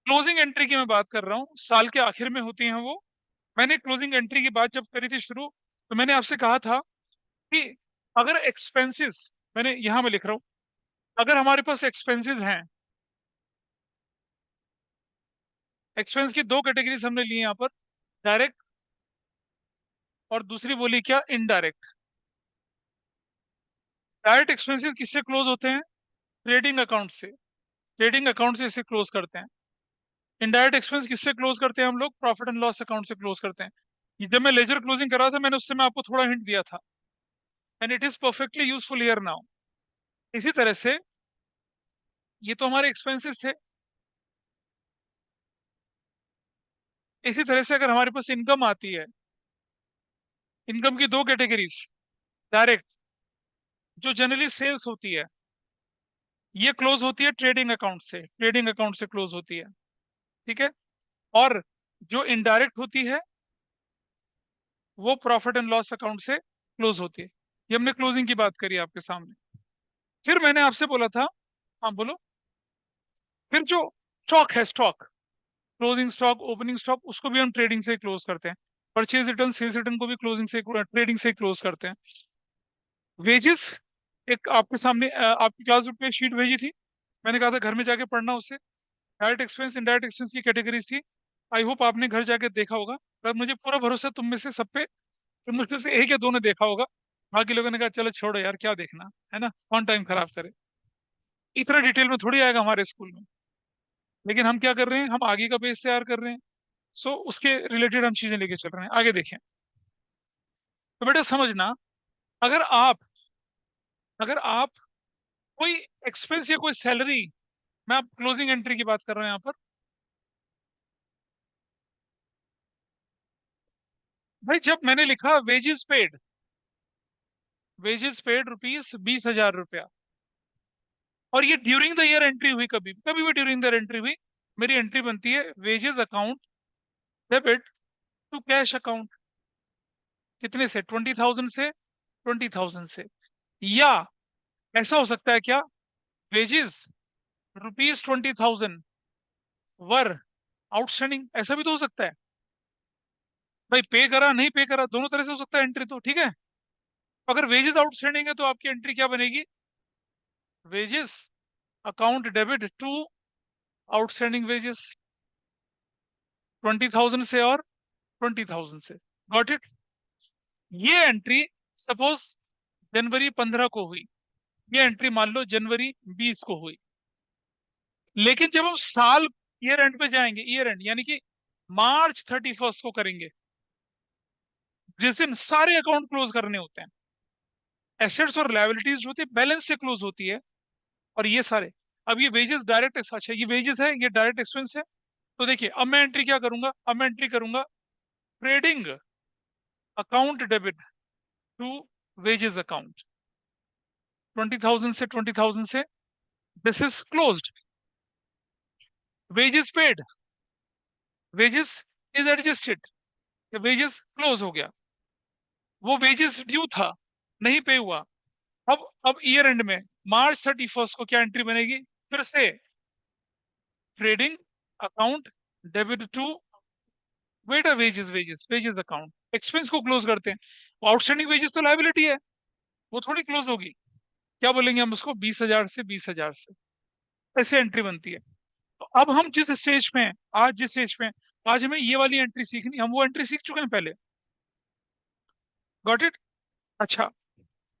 Closing entry की मैं बात कर रहा हूँ, साल के आखिर में होती हैं वो। मैंने क्लोजिंग एंट्री की बात जब करी थी शुरू, तो मैंने आपसे कहा था कि अगर एक्सपेंसेस, मैंने यहां में लिख रहा हूँ, अगर हमारे पास एक्सपेंसेस हैं, एक्सपेंस की दो कैटेगरीज हमने ली यहाँ पर, डायरेक्ट और दूसरी बोली क्या, इनडायरेक्ट। डायरेक्ट एक्सपेंसेस किससे क्लोज होते हैं? ट्रेडिंग अकाउंट से। ट्रेडिंग अकाउंट से इसे क्लोज करते हैं। इनडायरेक्ट एक्सपेंस किससे क्लोज करते हैं हम लोग? प्रॉफिट एंड लॉस अकाउंट से क्लोज करते हैं। ये जब मैं लेजर क्लोजिंग कर रहा था, मैंने उससे मैं आपको थोड़ा हिंट दिया था, and it is perfectly useful here now. इसी तरह से ये तो हमारे एक्सपेंसेस थे। इसी तरह से अगर हमारे पास इनकम आती है, इनकम की दो कैटेगरीज, डायरेक्ट जो जनरली सेल्स होती है, ये क्लोज होती है ट्रेडिंग अकाउंट से, ट्रेडिंग अकाउंट से क्लोज होती है। ठीक है। और जो इनडायरेक्ट होती है, वो प्रॉफिट एंड लॉस अकाउंट से क्लोज होती है। ये हमने क्लोजिंग की बात करी आपके सामने। फिर मैंने आपसे बोला था, हाँ बोलो। फिर जो स्टॉक है, stock, closing stock, opening stock, उसको भी हम ट्रेडिंग से क्लोज करते हैं। परचेज रिटर्न, सेल्स रिटर्न को भी क्लोजिंग से, ट्रेडिंग से क्लोज करते हैं। वेजेस, एक आपके सामने आपकी क्लासबुक पे शीट भेजी थी, मैंने कहा था घर में जाके पढ़ना उसे। डायरेक्ट एक्सपेंस, इनडायरेक्ट एक्सपेंस की कैटेगरीज थी। आई होप आपने घर जाके देखा होगा। पर मुझे पूरा भरोसा तुम में से सब पे, तुम मुझमें से एक या दो ने देखा होगा। बाकी लोगों ने कहा चलो छोड़ो यार, क्या देखना है ना, कौन टाइम खराब करे। इतना डिटेल में थोड़ी आएगा हमारे स्कूल में। लेकिन हम क्या कर रहे हैं, हम आगे का बेस तैयार कर रहे हैं। सो उसके रिलेटेड हम चीजें लेके चल रहे हैं, आगे देखें। तो बेटा समझना, अगर आप अगर आप कोई एक्सपेंस या कोई सैलरी, मैं आप क्लोजिंग एंट्री की बात कर रहा हूं यहाँ पर। भाई जब मैंने लिखा वेजेस पेड, वेजेस पेड ₹20,000, और ये ड्यूरिंग द ईयर एंट्री हुई, कभी कभी भी ड्यूरिंग द ईयर एंट्री हुई, मेरी एंट्री बनती है wages account debit to cash account. कितने से? 20,000 से, 20,000 से। या ऐसा हो सकता है क्या, वेजेस ₹20,000 वर आउटस्टैंडिंग, ऐसा भी तो हो सकता है। भाई पे करा नहीं पे करा, दोनों तरह से हो सकता है एंट्री तो, ठीक है। अगर वेजेस आउटस्टैंडिंग है तो आपकी एंट्री क्या बनेगी? Wages account debit to outstanding wages, 20,000 से और 20,000 से। Got it? ये एंट्री सपोज जनवरी 15 को हुई, ये एंट्री मान लो जनवरी 20 को हुई। लेकिन जब हम साल, ईयर एंड पे जाएंगे, ईयर एंड यानी कि March 31 को करेंगे, जिस दिन सारे अकाउंट क्लोज करने होते हैं, एसेट्स और लायबिलिटीज जो होती है बैलेंस से क्लोज होती है, और ये सारे। अब ये वेजेस डायरेक्ट, अच्छा ये वेजेस है, ये डायरेक्ट एक्सपेंस है। तो देखिए अब मैं एंट्री क्या करूंगा, अब मैं एंट्री करूंगा trading account debit to wages account, 20,000 से, 20,000 से, this is closed. Wages paid, wages is adjusted, wages close हो गया। वो वेजेस ड्यू था, नहीं पे हुआ। अब ईयर एंड में March 31 को क्या एंट्री बनेगी? फिर से ट्रेडिंग अकाउंट डेबिट टू, वेटा wages, wages wages account, expense को क्लोज करते हैं। आउटस्टैंडिंग वेजेस तो लाइबिलिटी है, वो थोड़ी क्लोज होगी। क्या बोलेंगे हम उसको? 20,000 से, 20,000 से, ऐसे एंट्री बनती है। तो अब हम जिस स्टेज पे हैं, आज जिस स्टेज पे हैं, आज हमें ये वाली एंट्री सीखनी, हम वो एंट्री सीख चुके हैं पहले। Got it? अच्छा,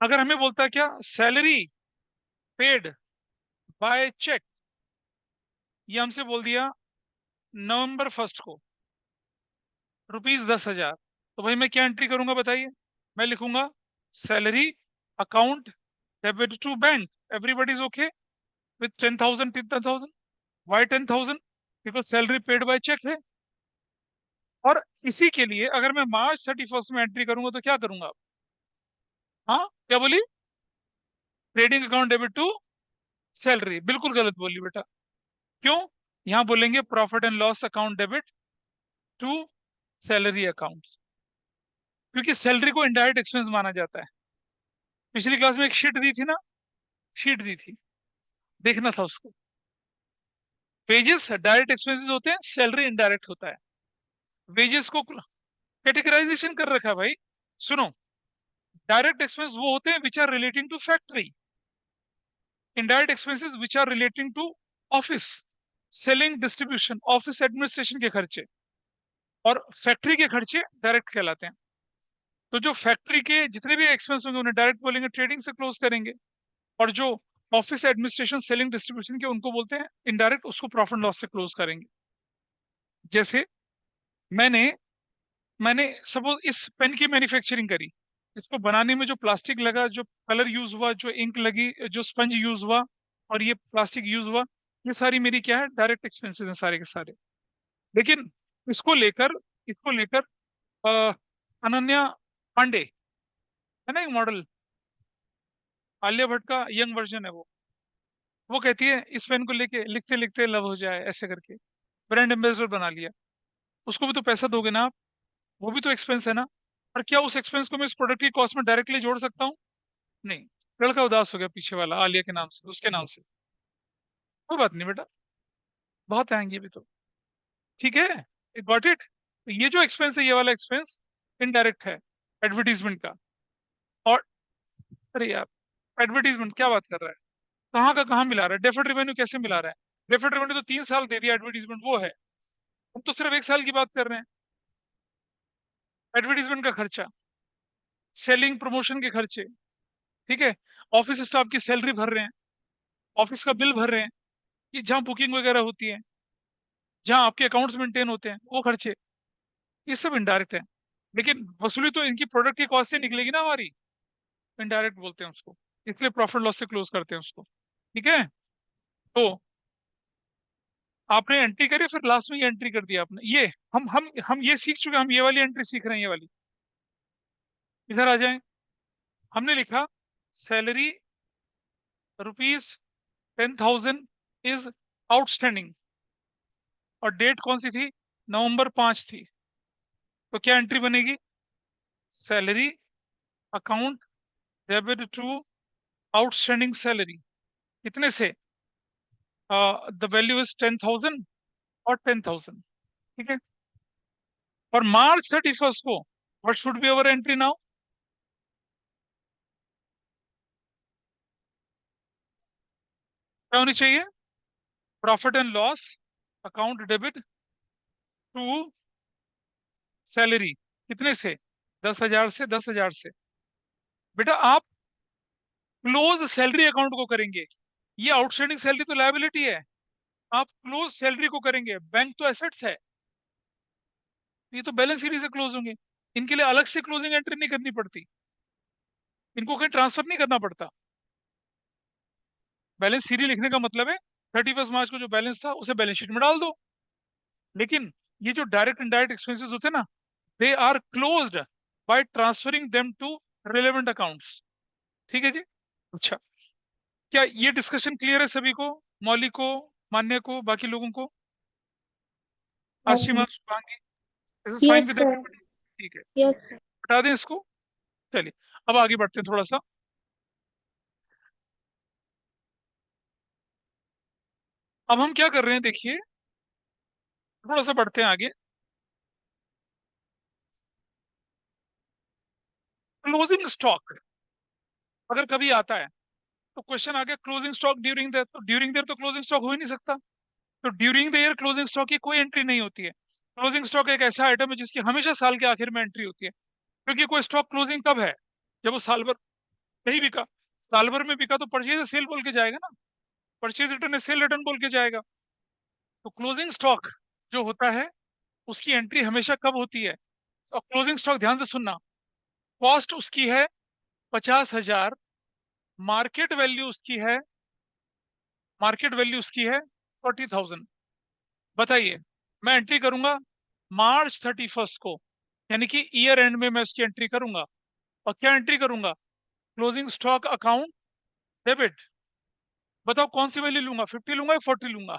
अगर हमें बोलता है क्या, सैलरी पेड बाय चेक, ये हमसे बोल दिया November 1 को, ₹10,000, तो भाई मैं क्या एंट्री करूंगा बताइए? मैं लिखूंगा salary account debit to bank, everybody is okay with 10,000, 10,000। Why 10,000? Because salary paid by cheque है। और इसी के लिए अगर मैं March 31 में एंट्री करूंगा तो क्या करूंगा? हाँ क्या बोली? Trading account debit to salary, बिल्कुल गलत बोली बेटा। क्यों? यहां बोलेंगे profit and loss account debit to salary account, क्योंकि सैलरी को इनडायरेक्ट एक्सपेंस माना जाता है। पिछली क्लास में एक शीट दी थी ना, शीट दी थी, देखना था उसको। वेजेस डायरेक्ट एक्सपेंसेस होते हैं, सैलरी इनडायरेक्ट होता है। वेजेस को कैटेगराइजेशन कर रखा है भाई। सुनो, डायरेक्ट एक्सपेंस वो होते हैं which are relating to factory, indirect expenses which are relating to office, selling distribution, office administration के खर्चे, और फैक्ट्री के खर्चे डायरेक्ट कहलाते हैं। तो जो फैक्ट्री के जितने भी एक्सपेंस होंगे उन्हें डायरेक्ट बोलेंगे, ट्रेडिंग से क्लोज करेंगे। और जो ऑफिस एडमिनिस्ट्रेशन, सेलिंग डिस्ट्रीब्यूशन के, उनको बोलते हैं इनडायरेक्ट, उसको प्रॉफिट लॉस से क्लोज करेंगे। जैसे मैंने मैंने सपोज इस पेन की मैन्युफैक्चरिंग करी, इसको बनाने में जो प्लास्टिक लगा, जो कलर यूज हुआ, जो इंक लगी, जो स्पंज यूज हुआ, और ये प्लास्टिक यूज हुआ, ये सारी मेरी क्या है, डायरेक्ट एक्सपेंसेस हैं सारे के सारे। लेकिन इसको लेकर इसको लेकर अ, अनन्या पांडे है ना, एक मॉडल, आलिया भट्ट का यंग वर्जन है वो कहती है इस पेन को लेके लिखते लिखते लव हो जाए, ऐसे करके ब्रांड एम्बेसडर बना लिया। उसको भी तो पैसा दोगे ना आप, वो भी तो एक्सपेंस है ना। और क्या उस एक्सपेंस को मैं इस प्रोडक्ट की कॉस्ट में डायरेक्टली जोड़ सकता हूँ? नहीं। लड़का उदास हो गया पीछे वाला, आलिया के नाम से, उसके नाम से। कोई बात नहीं बेटा, बहुत आएंगे ये भी तो। ठीक है, गॉट इट। ये जो एक्सपेंस है, ये वाला एक्सपेंस इनडायरेक्ट है, एडवर्टीजमेंट का। और अरे यार, एडवर्टीजमेंट क्या बात कर रहा है, कहाँ का कहाँ मिला रहा है, डेफर्ड रेवेन्यू कैसे मिला रहा है? डेफर्ड रेवेन्यू तो 3 साल दे दिया, एडवर्टीजमेंट वो है। हम तो सिर्फ 1 साल की बात कर रहे हैं। एडवर्टीजमेंट का खर्चा, सेलिंग प्रमोशन के खर्चे, ठीक है, ऑफिस स्टाफ की सैलरी भर रहे हैं, ऑफिस का बिल भर रहे हैं, ये जहाँ बुकिंग वगैरह होती है, जहाँ आपके अकाउंट्स मेंटेन होते हैं, वो खर्चे, ये सब इनडायरेक्ट है। लेकिन वसूली तो इनकी प्रोडक्ट की कॉस्ट से निकलेगी ना हमारी, इनडायरेक्ट बोलते हैं उसको। इसलिए प्रॉफिट लॉस से क्लोज करते हैं उसको। ठीक है, तो आपने एंट्री करी, फिर लास्ट में ये एंट्री कर दिया आपने, ये हम ये सीख चुके हैं, हम ये वाली एंट्री सीख रहे हैं, ये वाली। इधर आ जाए, हमने लिखा सैलरी ₹10,000 इज आउटस्टैंडिंग, और डेट कौन सी थी, November 5 थी। तो क्या एंट्री बनेगी, salary account debit to outstanding salary, कितने से, द वैल्यू इज 10,000 और 10,000। ठीक है, और March 31 को what should be our entry now, क्या होनी चाहिए, profit and loss account debit to salary, कितने से, 10,000 से, 10,000 से। बेटा आप क्लोज सैलरी अकाउंट को करेंगे, ये आउटस्टैंडिंग सैलरी तो लायबिलिटी है, आप क्लोज सैलरी को करेंगे, बैंक तो एसेट्स है, ये तो बैलेंस शीट से क्लोज होंगे। इनके लिए अलग से क्लोजिंग एंट्री नहीं करनी पड़ती, इनको कहीं ट्रांसफर नहीं करना पड़ता। बैलेंस शीट लिखने का मतलब है 31 मार्च को जो बैलेंस था उसे बैलेंस शीट में डाल दो। लेकिन ये जो डायरेक्ट इनडायरेक्ट एक्सपेंसेस होते हैं ना, they are closed by transferring them to relevant accounts. ठीक है जी। अच्छा, क्या ये डिस्कशन क्लियर है सभी को, मौलिक को, मान्य को, बाकी लोगों को, हाँ Ashima, sir. Shubhangi, this is fine yes with sir. Everybody? ठीक है, यस सर। हटा दें इसको। चलिए, अब आगे बढ़ते हैं थोड़ा सा। अब हम क्या कर रहे हैं देखिए, थोड़ा सा बढ़ते हैं आगे। क्लोजिंग स्टॉक अगर कभी आता है, तो क्वेश्चन आ गया क्लोजिंग स्टॉक ड्यूरिंग द, तो ड्यूरिंग देयर तो क्लोजिंग स्टॉक हो ही नहीं सकता। तो during the year closing stock की कोई एंट्री नहीं होती है। क्लोजिंग स्टॉक एक ऐसा आइटम है जिसकी हमेशा साल के आखिर में एंट्री होती है। क्योंकि कोई स्टॉक क्लोजिंग कब है, जब वो साल भर नहीं बिका। साल भर में बिका तो परचेज सेल बोल के जाएगा ना, परचेज रिटर्न है, सेल रिटर्न बोल के जाएगा। तो क्लोजिंग स्टॉक जो होता है, उसकी एंट्री हमेशा कब होती है। और क्लोजिंग स्टॉक ध्यान से सुनना, कॉस्ट उसकी है 50,000, मार्केट वैल्यू उसकी है, मार्केट वैल्यू उसकी है 40,000। बताइए, मैं एंट्री करूंगा March 31 को, यानी कि ईयर एंड में मैं उसकी एंट्री करूंगा। और क्या एंट्री करूंगा, क्लोजिंग स्टॉक अकाउंट डेबिट। बताओ कौन सी वैल्यू लूंगा, 50 लूंगा या 40 लूंगा,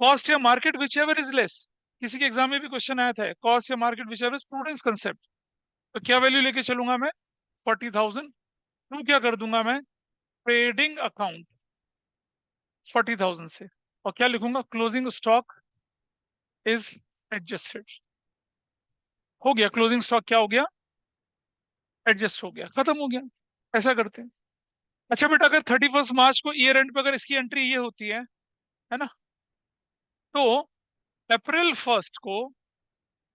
कॉस्ट या market which ever is less. किसी के एग्जाम में भी क्वेश्चन आया था, कॉस्ट या market which ever is prudence concept. तो क्या वैल्यू लेके चलूंगा मैं, 40,000। तो क्या कर दूंगा मैं, ट्रेडिंग अकाउंट 40,000 से। और क्या लिखूंगा, क्लोजिंग स्टॉक इज एडजस्टेड। हो गया, क्लोजिंग स्टॉक क्या हो गया, एडजस्ट हो गया, खत्म हो गया। ऐसा करते हैं। अच्छा बेटा, अगर 31 मार्च को ईयर एंड पे अगर इसकी एंट्री ये होती है ना, तो अप्रैल 1 को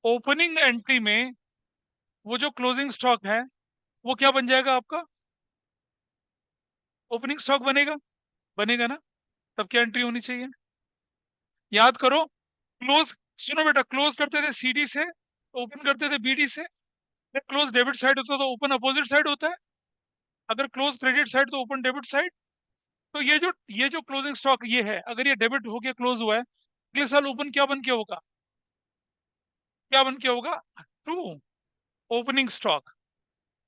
ओपनिंग एंट्री में वो जो क्लोजिंग स्टॉक है वो क्या बन जाएगा आपका, ओपनिंग स्टॉक बनेगा, बनेगा ना। तब क्या एंट्री होनी चाहिए, याद करो। क्लोज, सुनो बेटा, क्लोज करते थे सीडी से, ओपन करते थे बीडी से। क्लोज डेबिट साइड होता है तो ओपन अपोजिट साइड होता है। अगर क्लोज क्रेडिट साइड तो ओपन डेबिट साइड। तो ये जो क्लोजिंग स्टॉक ये है, अगर ये डेबिट होके क्लोज हुआ है, अगले साल ओपन क्या बन के होगा, क्या बन के होगा, ट्रू ओपनिंग स्टॉक।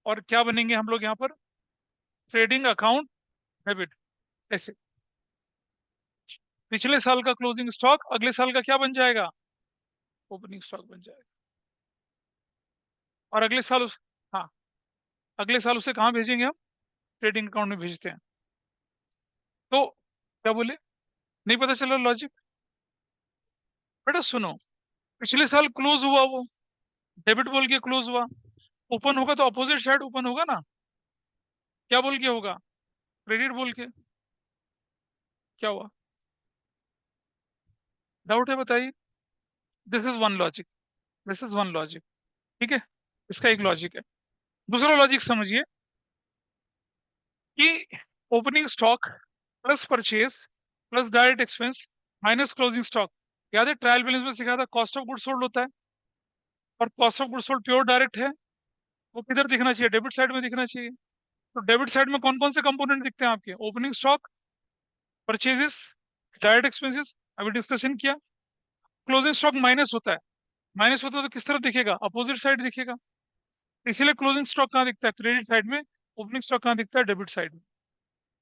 और क्या बनेंगे हम लोग यहाँ पर, ट्रेडिंग अकाउंट डेबिट, ऐसे। पिछले साल का क्लोजिंग स्टॉक अगले साल का क्या बन जाएगा, ओपनिंग स्टॉक बन जाएगा। और अगले साल हाँ, अगले साल उसे कहाँ भेजेंगे हम, ट्रेडिंग अकाउंट में भेजते हैं। तो क्या बोले, नहीं पता चला लॉजिक। बेटा सुनो, पिछले साल क्लोज हुआ वो, डेबिट बोल के क्लोज हुआ, ओपन होगा तो अपोजिट साइड ओपन होगा ना। क्या बोल के होगा, क्रेडिट बोल के। क्या हुआ, डाउट है बताइए। This is one logic, this is one logic. ठीक है, इसका एक लॉजिक है। दूसरा लॉजिक समझिए कि opening stock plus purchase plus direct expense minus closing stock. याद है ट्रायल बैलेंस में सिखाया था, कॉस्ट ऑफ गुड सोल्ड होता है, और cost of good sold pure direct है। वो किधर दिखना चाहिए, डेबिट साइड में दिखना चाहिए। तो डेबिट साइड में कौन कौन से कंपोनेंट दिखते हैं आपके, opening stock, purchases, direct expenses, अभी डिस्कशन किया। क्लोजिंग स्टॉक माइनस होता है, माइनस होता है तो किस तरफ दिखेगा, अपोजिट साइड दिखेगा। इसीलिए क्लोजिंग स्टॉक कहाँ दिखता है, क्रेडिट साइड में। ओपनिंग स्टॉक कहाँ दिखता है, डेबिट साइड में।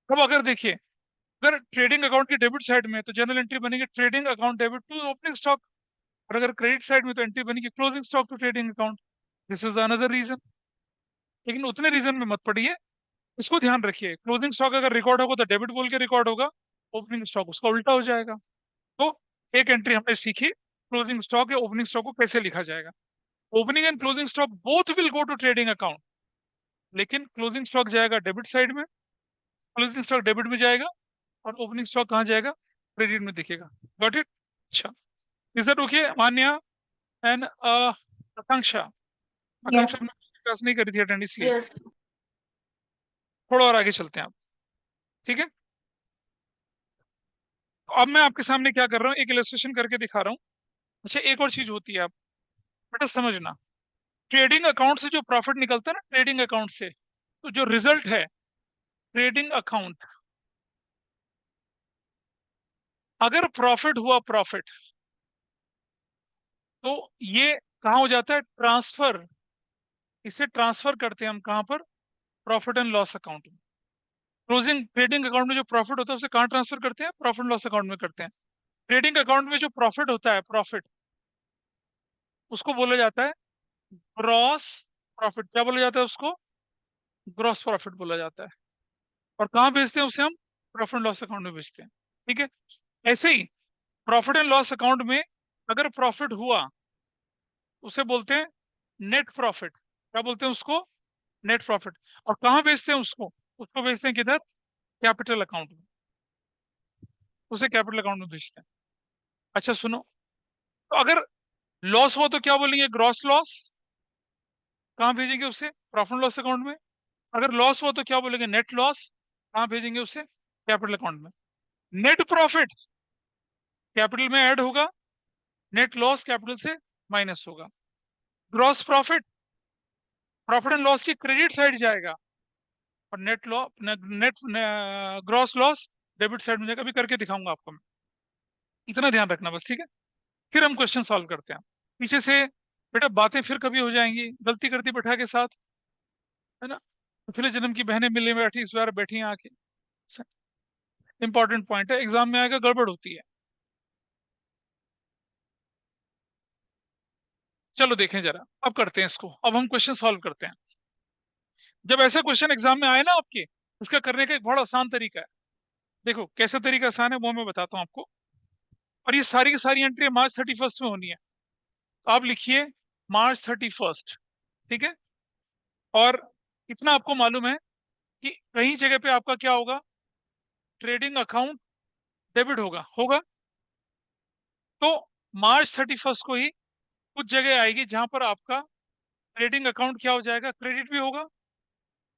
अब अगर देखिए, अगर ट्रेडिंग अकाउंट की डेबिट साइड में तो जनरल एंट्री बनेगी trading account debit to opening stock, और अगर क्रेडिट साइड में तो एंट्री बनेगी closing stock to trading account. This is another reason. लेकिन उतने रीजन में मत पड़िए, इसको ध्यान रखिए, क्लोजिंग स्टॉक अगर रिकॉर्ड होगा तो डेबिट बोल के रिकॉर्ड होगा, ओपनिंग स्टॉक उसका उल्टा हो जाएगा। तो एक एंट्री हमने सीखी, क्लोजिंग स्टॉक या ओपनिंग स्टॉक को कैसे लिखा जाएगा। Opening and closing stock both will go to trading account, लेकिन क्लोजिंग स्टॉक जाएगा डेबिट साइड में, क्लोजिंग स्टॉक डेबिट में जाएगा, और ओपनिंग स्टॉक कहाँ जाएगा, क्रेडिट में दिखेगा। Got it. अच्छा, is that okay Manya and Akanksha. Akanksha Yes. ने क्लास नहीं करी थी अटेंड, इसलिए Yes. थोड़ा और आगे चलते हैं आप। ठीक है, तो अब मैं आपके सामने क्या कर रहा हूँ, एक इलस्ट्रेशन करके दिखा रहा हूँ। अच्छा, एक और चीज होती है, आप बेटा समझना, ट्रेडिंग अकाउंट से जो प्रॉफिट निकलता है ना, ट्रेडिंग अकाउंट से, तो जो रिजल्ट है ट्रेडिंग अकाउंट, अगर प्रॉफिट हुआ, प्रॉफिट, तो ये कहाँ हो जाता है, ट्रांसफर। इसे ट्रांसफर करते हैं हम कहाँ पर, प्रॉफिट एंड लॉस अकाउंट में। क्लोजिंग ट्रेडिंग अकाउंट में जो प्रॉफिट होता है उसे कहाँ ट्रांसफर करते हैं, प्रॉफिट लॉस अकाउंट में करते हैं। ट्रेडिंग अकाउंट में जो प्रॉफिट होता है, प्रॉफिट, उसको बोला जाता है ग्रॉस प्रॉफिट। क्या बोला जाता है उसको, ग्रॉस प्रॉफिट बोला जाता है। और कहाँ भेजते हैं उसे हम, प्रॉफिट एंड लॉस अकाउंट में भेजते हैं। ठीक है, ऐसे ही प्रॉफिट एंड लॉस अकाउंट में अगर प्रॉफिट हुआ, उसे बोलते हैं नेट प्रॉफिट। क्या बोलते हैं उसको, नेट प्रॉफिट। और कहाँ भेजते हैं उसको, उसको भेजते हैं किधर, कैपिटल अकाउंट में, उसे कैपिटल अकाउंट में भेजते हैं। अच्छा सुनो, तो अगर लॉस हुआ तो क्या बोलेंगे, ग्रॉस लॉस। कहाँ भेजेंगे उसे, प्रॉफिट लॉस अकाउंट में। अगर लॉस हुआ तो क्या बोलेंगे, नेट लॉस। कहाँ भेजेंगे उसे, कैपिटल अकाउंट में। नेट प्रॉफिट कैपिटल में ऐड होगा, नेट लॉस कैपिटल से माइनस होगा। Gross profit profit and loss की क्रेडिट साइड जाएगा, और net law net gross loss debit side में जाएगा। अभी करके दिखाऊंगा आपको मैं, इतना ध्यान रखना बस। ठीक है, फिर हम क्वेश्चन सॉल्व करते हैं। पीछे से बेटा बातें फिर कभी हो जाएंगी, गलती करती बैठा के साथ, है ना। पिछले जन्म की बहनें मिलने बैठी, इस बार बैठी हैं आके। इंपॉर्टेंट पॉइंट है, एग्जाम में आएगा, गड़बड़ होती है। चलो देखें जरा, अब करते हैं इसको, अब हम क्वेश्चन सॉल्व करते हैं। जब ऐसा क्वेश्चन एग्जाम में आए ना आपके, इसका करने का एक बड़ा आसान तरीका है। देखो कैसे तरीका आसान है वो मैं बताता हूँ आपको। और ये सारी की सारी एंट्री मार्च 31 में होनी है। तो आप लिखिए March 31। ठीक है। और इतना आपको मालूम है कि कहीं जगह पे आपका क्या होगा, ट्रेडिंग अकाउंट डेबिट होगा होगा। तो March 31 को ही कुछ जगह आएगी जहां पर आपका ट्रेडिंग अकाउंट क्या हो जाएगा, क्रेडिट भी होगा।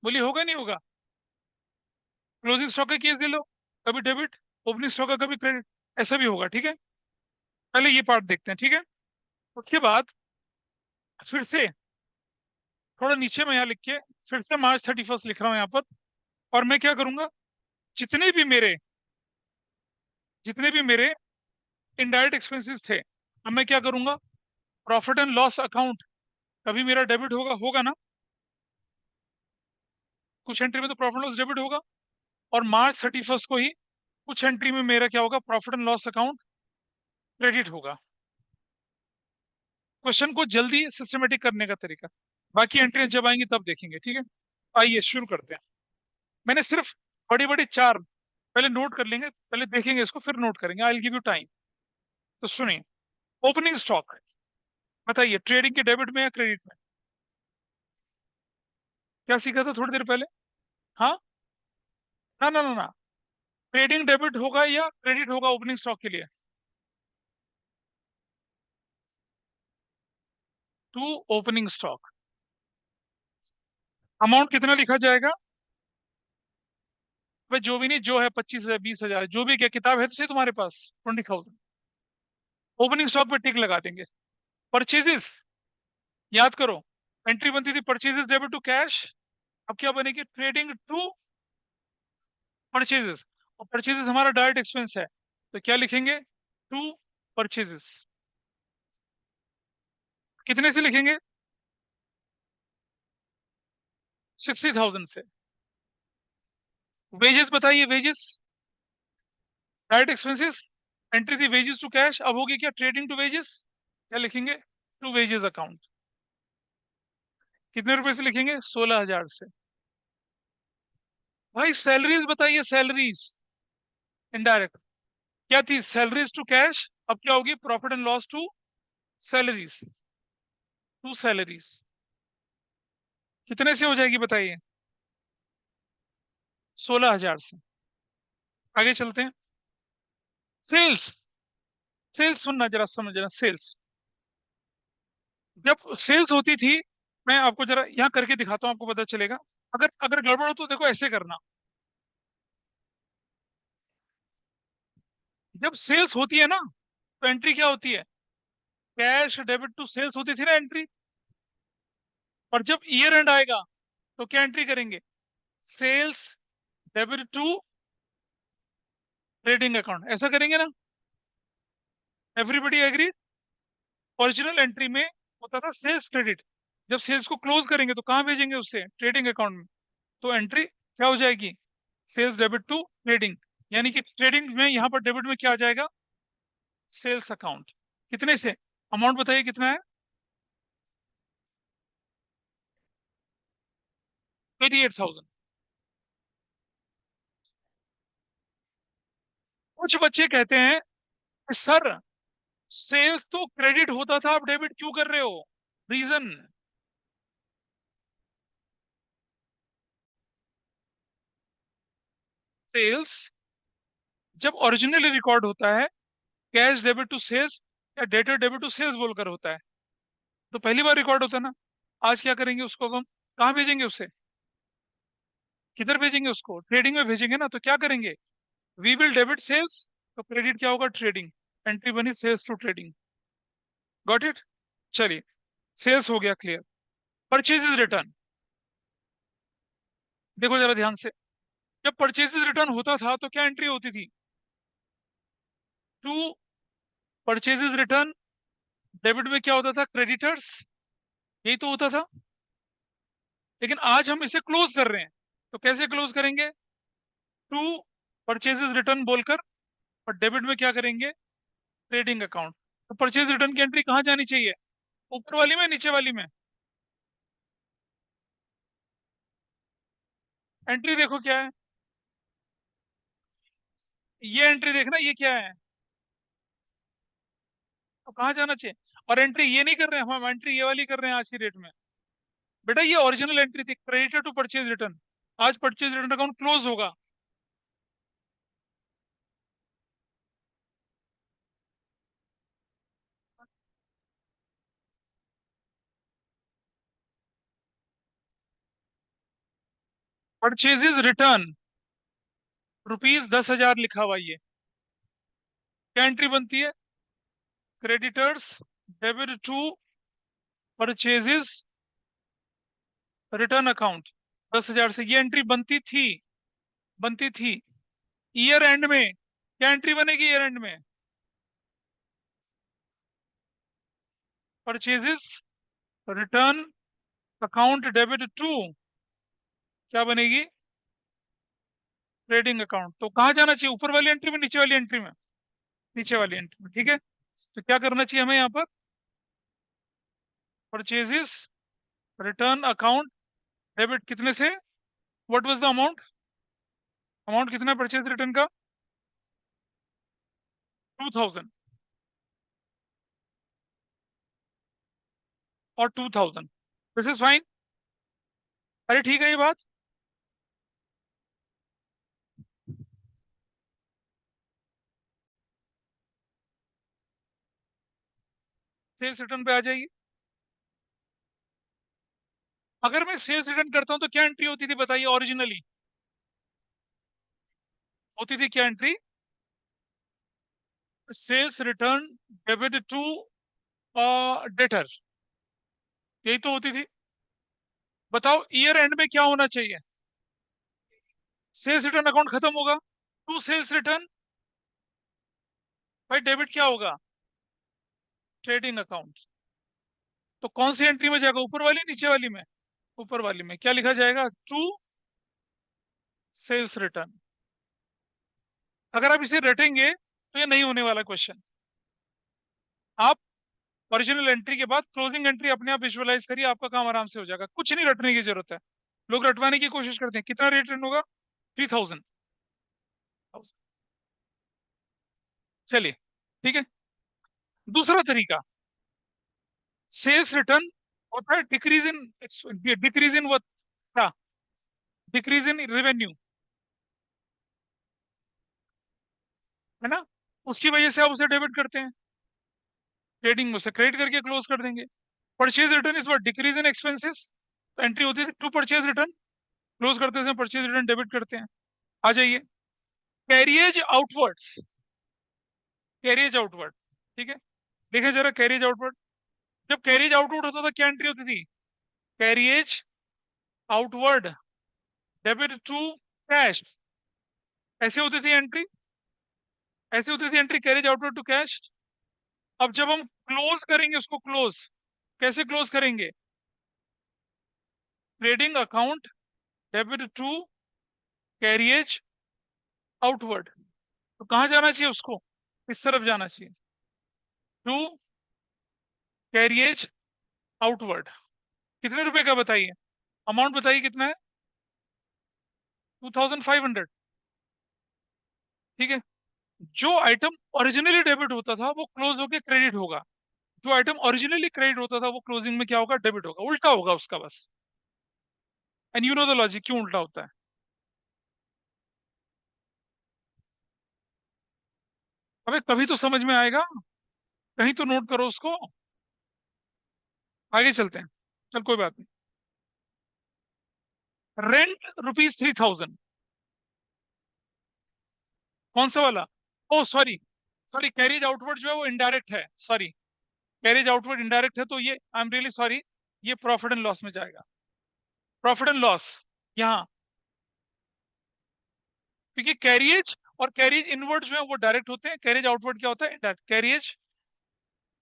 बोलिए होगा नहीं होगा। क्लोजिंग स्टॉक का केस ले लो, कभी डेबिट, ओपनिंग स्टॉक का कभी क्रेडिट, ऐसा भी होगा। ठीक है। पहले ये पार्ट देखते हैं। ठीक है। उसके बाद फिर से थोड़ा नीचे में यहाँ लिख के फिर से March 31 लिख रहा हूँ यहाँ पर। और मैं क्या करूंगा, जितने भी मेरे जितने भी मेरे इनडायरेक्ट एक्सपेंसेस थे, अब मैं क्या करूंगा, प्रॉफिट एंड लॉस अकाउंट कभी मेरा डेबिट होगा होगा ना, कुछ एंट्री में तो प्रॉफिट लॉस डेबिट होगा। और March 31 को ही कुछ एंट्री में मेरा क्या होगा, profit and loss account credit होगा। क्वेश्चन को जल्दी सिस्टमेटिक करने का तरीका, बाकी एंट्री जब आएंगी तब देखेंगे। ठीक है। आइए शुरू करते हैं। मैंने सिर्फ बड़ी बड़ी चार पहले नोट कर लेंगे, पहले देखेंगे इसको फिर नोट करेंगे। I will give you time. तो सुनिए, ओपनिंग स्टॉक बताइए, ट्रेडिंग के डेबिट में या क्रेडिट में? क्या सीखा था थोड़ी देर पहले? हाँ, ना ना ना ना, ट्रेडिंग डेबिट होगा या क्रेडिट होगा ओपनिंग स्टॉक के लिए? टू ओपनिंग स्टॉक अमाउंट कितना लिखा जाएगा? भाई जो भी नहीं, जो है 25,000 20,000 जो भी, क्या किताब है तो सही तुम्हारे पास, 20,000 ओपनिंग स्टॉक पे टिक लगा देंगे। परचेजेस याद करो, एंट्री बनती थी परचेजेस डेबिट टू कैश, अब क्या बनेगी, ट्रेडिंग टू परचेजेस। और परचेजेस हमारा डायरेक्ट एक्सपेंस है, तो क्या लिखेंगे, टू परचेजेस। कितने से लिखेंगे, 60,000 से। वेजेस बताइए, वेजेस डायरेक्ट एक्सपेंसेस, एंट्री थी वेजेस टू कैश, अब होगी क्या, ट्रेडिंग टू वेजेस। क्या लिखेंगे, टू वेजेस अकाउंट। कितने रुपए से लिखेंगे, 16,000 से। भाई सैलरीज बताइए, सैलरीज इनडायरेक्ट क्या थी, सैलरीज टू कैश, अब क्या होगी, profit and loss to salaries, to salaries. कितने से हो जाएगी बताइए, 16,000 से। आगे चलते हैं। सेल्स, सेल्स सुनना जरा, समझना। सेल्स, जब सेल्स होती थी, मैं आपको जरा यहाँ करके दिखाता हूँ, आपको पता चलेगा। अगर अगर गड़बड़ हो तो देखो ऐसे करना। जब सेल्स होती है ना, तो एंट्री क्या होती है, कैश डेबिट टू सेल्स होती थी ना एंट्री। और जब ईयर एंड आएगा तो क्या एंट्री करेंगे, sales debit to trading account, ऐसा करेंगे ना। Everybody agree. ओरिजिनल एंट्री में होता था सेल्स क्रेडिट, जब सेल्स को क्लोज करेंगे तो कहाँ भेजेंगे उसे, ट्रेडिंग अकाउंट में। तो एंट्री क्या हो जाएगी, सेल्स डेबिट टू ट्रेडिंग। यानी कि ट्रेडिंग में यहाँ पर डेबिट में क्या आ जाएगा, सेल्स अकाउंट। कितने से, अमाउंट बताइए कितना है, 88,000। कुछ बच्चे कहते हैं कि सर सेल्स तो क्रेडिट होता था, आप डेबिट क्यों कर रहे हो? रीजन, सेल्स जब ओरिजिनली रिकॉर्ड होता है कैश डेबिट टू सेल्स या डेटर डेबिट टू सेल्स बोलकर होता है, तो पहली बार रिकॉर्ड होता है ना। आज क्या करेंगे उसको हम, कहाँ भेजेंगे उसे, किधर भेजेंगे उसको, ट्रेडिंग में भेजेंगे ना। तो क्या करेंगे, वी विल डेबिट सेल्स, तो क्रेडिट क्या होगा, ट्रेडिंग। एंट्री बनी sales to trading. Got it. चलिए, सेल्स हो गया क्लियर। परचेजेस रिटर्न, देखो जरा ध्यान से। जब परचेजेस रिटर्न होता था तो क्या एंट्री होती थी, टू परचेजेस रिटर्न, डेबिट में क्या होता था, क्रेडिटर्स, यही तो होता था। लेकिन आज हम इसे क्लोज कर रहे हैं, तो कैसे क्लोज करेंगे, टू परचेजेस रिटर्न बोलकर, और डेबिट में क्या करेंगे, ट्रेडिंग अकाउंट। तो परचेज रिटर्न की एंट्री कहाँ जानी चाहिए, ऊपर वाली में नीचे वाली में? एंट्री देखो क्या है, ये एंट्री देखना, ये क्या है, तो कहाँ जाना चाहिए? और एंट्री ये नहीं कर रहे हैं हम एंट्री ये वाली कर रहे हैं आज की डेट में। बेटा ये ओरिजिनल एंट्री थी, क्रेडिटर टू परचेज रिटर्न। आज परचेज रिटर्न अकाउंट क्लोज होगा। परचेजेस रिटर्न ₹10,000 लिखा हुआ ये क्या एंट्री बनती है? Creditors debit to purchases return account 10,000 से ये एंट्री बनती थी ईयर एंड में। क्या एंट्री बनेगी ईयर एंड में? Purchases return account debit to क्या बनेगी? Trading account. तो कहाँ जाना चाहिए, ऊपर वाली एंट्री में नीचे वाली एंट्री में? नीचे वाली एंट्री में, ठीक है। तो क्या करना चाहिए हमें यहाँ पर? परचेजेस रिटर्न अकाउंट डेबिट कितने से? What was the amount? Amount कितना है परचेज रिटर्न का? 2,000 और 2,000। This is fine. अरे ठीक है ये बात। सेल्स रिटर्न पे आ जाइए। अगर मैं सेल्स रिटर्न करता हूं तो क्या एंट्री होती थी बताइए ओरिजिनली? होती थी क्या entry? Sales return debit to debtor, यही तो होती थी। बताओ ईयर एंड में क्या होना चाहिए? सेल्स रिटर्न अकाउंट खत्म होगा, टू सेल्स रिटर्न, भाई डेबिट क्या होगा? Trading account. तो कौन सी एंट्री में जाएगा, ऊपर वाली नीचे वाली में? ऊपर वाली में। क्या लिखा जाएगा? To sales return. अगर आप इसे रटेंगे तो ये नहीं होने वाला क्वेश्चन। आप ओरिजिनल एंट्री के बाद क्लोजिंग एंट्री अपने आप विजुअलाइज करिए, आपका काम आराम से हो जाएगा, कुछ नहीं रटने की जरूरत है। लोग रटवाने की कोशिश करते हैं। कितना रेट रन होगा? 3,000। चलिए ठीक है। दूसरा तरीका, सेल्स रिटर्न होता है डिक्रीज इन what? क्या? डिक्रीज इन रेवेन्यू, है ना? उसकी वजह से आप उसे डेबिट करते हैं, ट्रेडिंग में उसे क्रेडिट करके क्लोज कर देंगे। Purchase return is what? Decrease in expenses. Entry होती है टू परचेज रिटर्न, क्लोज करते हैं परचेज रिटर्न डेबिट करते हैं। आ जाइए। कैरियज आउटवर्ड्स, कैरियज आउटवर्ड, ठीक है। देखें जरा कैरियज आउटवर्ड। जब कैरियज आउटवर्ड होता था क्या एंट्री होती थी? Carriage outward debit to cash, ऐसे होती थी एंट्री। ऐसे होती थी entry, carriage outward to cash. अब जब हम क्लोज करेंगे उसको, क्लोज कैसे क्लोज करेंगे? Trading account debit to carriage outward. तो कहाँ जाना चाहिए उसको? इस तरफ जाना चाहिए, टू कैरियज आउटवर्ड। कितने रुपए का बताइए, अमाउंट बताइए कितना है? 2,500, ठीक है। जो आइटम ओरिजिनली डेबिट होता था वो क्लोज होके क्रेडिट होगा, जो आइटम ओरिजिनली क्रेडिट होता था वो क्लोजिंग में क्या होगा? डेबिट होगा, उल्टा होगा उसका बस। And you know the logic, क्यों उल्टा होता है? अबे कभी तो समझ में आएगा, कहीं तो नोट करो उसको। आगे चलते हैं, चल कोई बात नहीं। रेंट ₹3,000, कौन सा वाला? ओ सॉरी, सॉरी कैरिज आउटवर्ड जो है वो इनडायरेक्ट है, सॉरी। कैरिज आउटवर्ड इनडायरेक्ट है तो ये आई एम रियली सॉरी, ये प्रॉफिट एंड लॉस में जाएगा। प्रॉफिट एंड लॉस यहाँ, क्योंकि कैरियज और कैरिज इनवर्ड जो है वो डायरेक्ट होते हैं, कैरिज आउटवर्ड क्या होता है? इनडायरेक्ट। कैरियज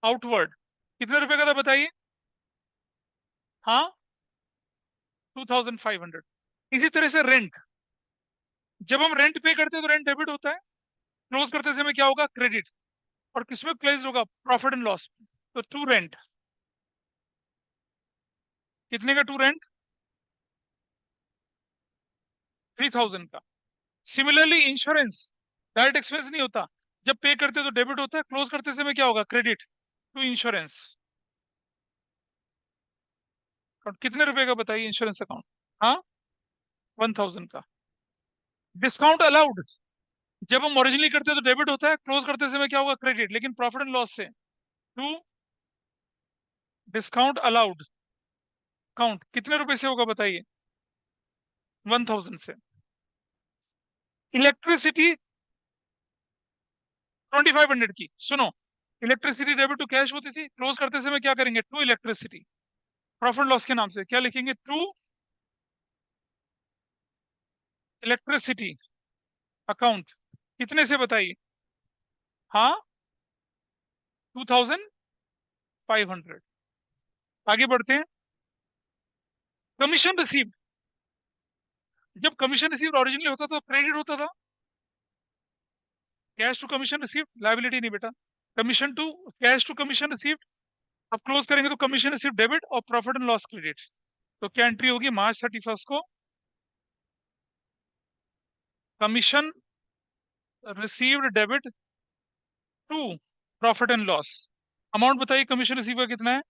आउटवर्ड कितने रुपए का था बताइए? हाँ, 2,500। इसी तरह से रेंट, जब हम रेंट पे करते हैं तो रेंट डेबिट होता है, क्लोज करते समय क्या होगा? क्रेडिट। और किसमें क्लोज होगा? Profit and loss. तो टू रेंट, कितने का टू रेंट? 3,000 का। सिमिलरली इंश्योरेंस डायरेक्ट एक्सपेंस नहीं होता, जब पे करते तो डेबिट होता है, क्लोज करते समय क्या होगा? क्रेडिट। To insurance. कितने रुपए का बताइए इंश्योरेंस अकाउंट? हाँ, 1000 का। डिस्काउंट अलाउड, जब हम ओरिजिनली करते हैं तो डेबिट होता है, क्लोज करते समय क्या होगा? क्रेडिट। लेकिन प्रॉफिट एंड लॉस से टू डिस्काउंट अलाउड काउंट कितने रुपए से होगा बताइए? 1000 से। इलेक्ट्रिसिटी 2500 की, सुनो। इलेक्ट्रिसिटी डेबिट टू कैश होती थी, क्लोज करते समय क्या करेंगे? To electricity. प्रॉफिट लॉस के नाम से क्या लिखेंगे? टू इलेक्ट्रिसिटी अकाउंट कितने से बताइए? हाँ, 2500। आगे बढ़ते हैं। कमीशन रिसीव, जब कमीशन रिसीव ओरिजिनली होता तो क्रेडिट होता था। Cash to commission receive liability नहीं बेटा। Commission to cash to commission receive, अब क्लोज करेंगे तो कमीशन रिसीव डेबिट और प्रॉफिट एंड लॉस क्रेडिट। तो क्या एंट्री होगी मार्च 31 को? Commission received debit to profit and loss. Amount बताइए कमीशन रिसीव का कितना है?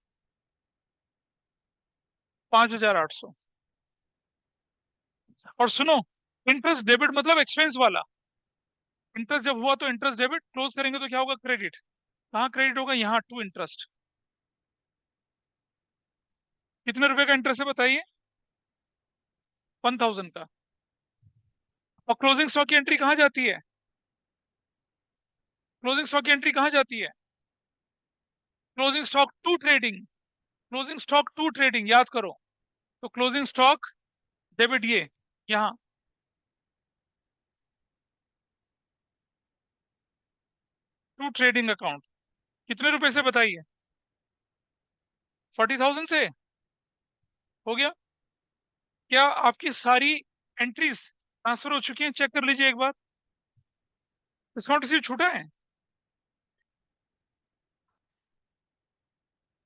5800। और सुनो, इंटरेस्ट डेबिट मतलब एक्सपेंस वाला। इंटरेस्ट जब हुआ तो इंटरेस्ट डेबिट, क्लोज करेंगे तो क्या होगा? क्रेडिट। कहाँ क्रेडिट होगा? यहाँ टू इंटरेस्ट। कितने रुपए का इंटरेस्ट है बताइए? 1000 का। और क्लोजिंग स्टॉक की एंट्री कहाँ जाती है? क्लोजिंग स्टॉक की एंट्री कहाँ जाती है? Closing stock to trading. Closing stock to trading याद करो। तो क्लोजिंग स्टॉक डेबिट ये यहाँ टू ट्रेडिंग अकाउंट कितने रुपए से बताइए? 40,000 से हो गया। क्या आपकी सारी एंट्रीज ट्रांसफर हो चुकी हैं? चेक कर लीजिए एक बार। डिस्काउंट रिसीव छूटा है?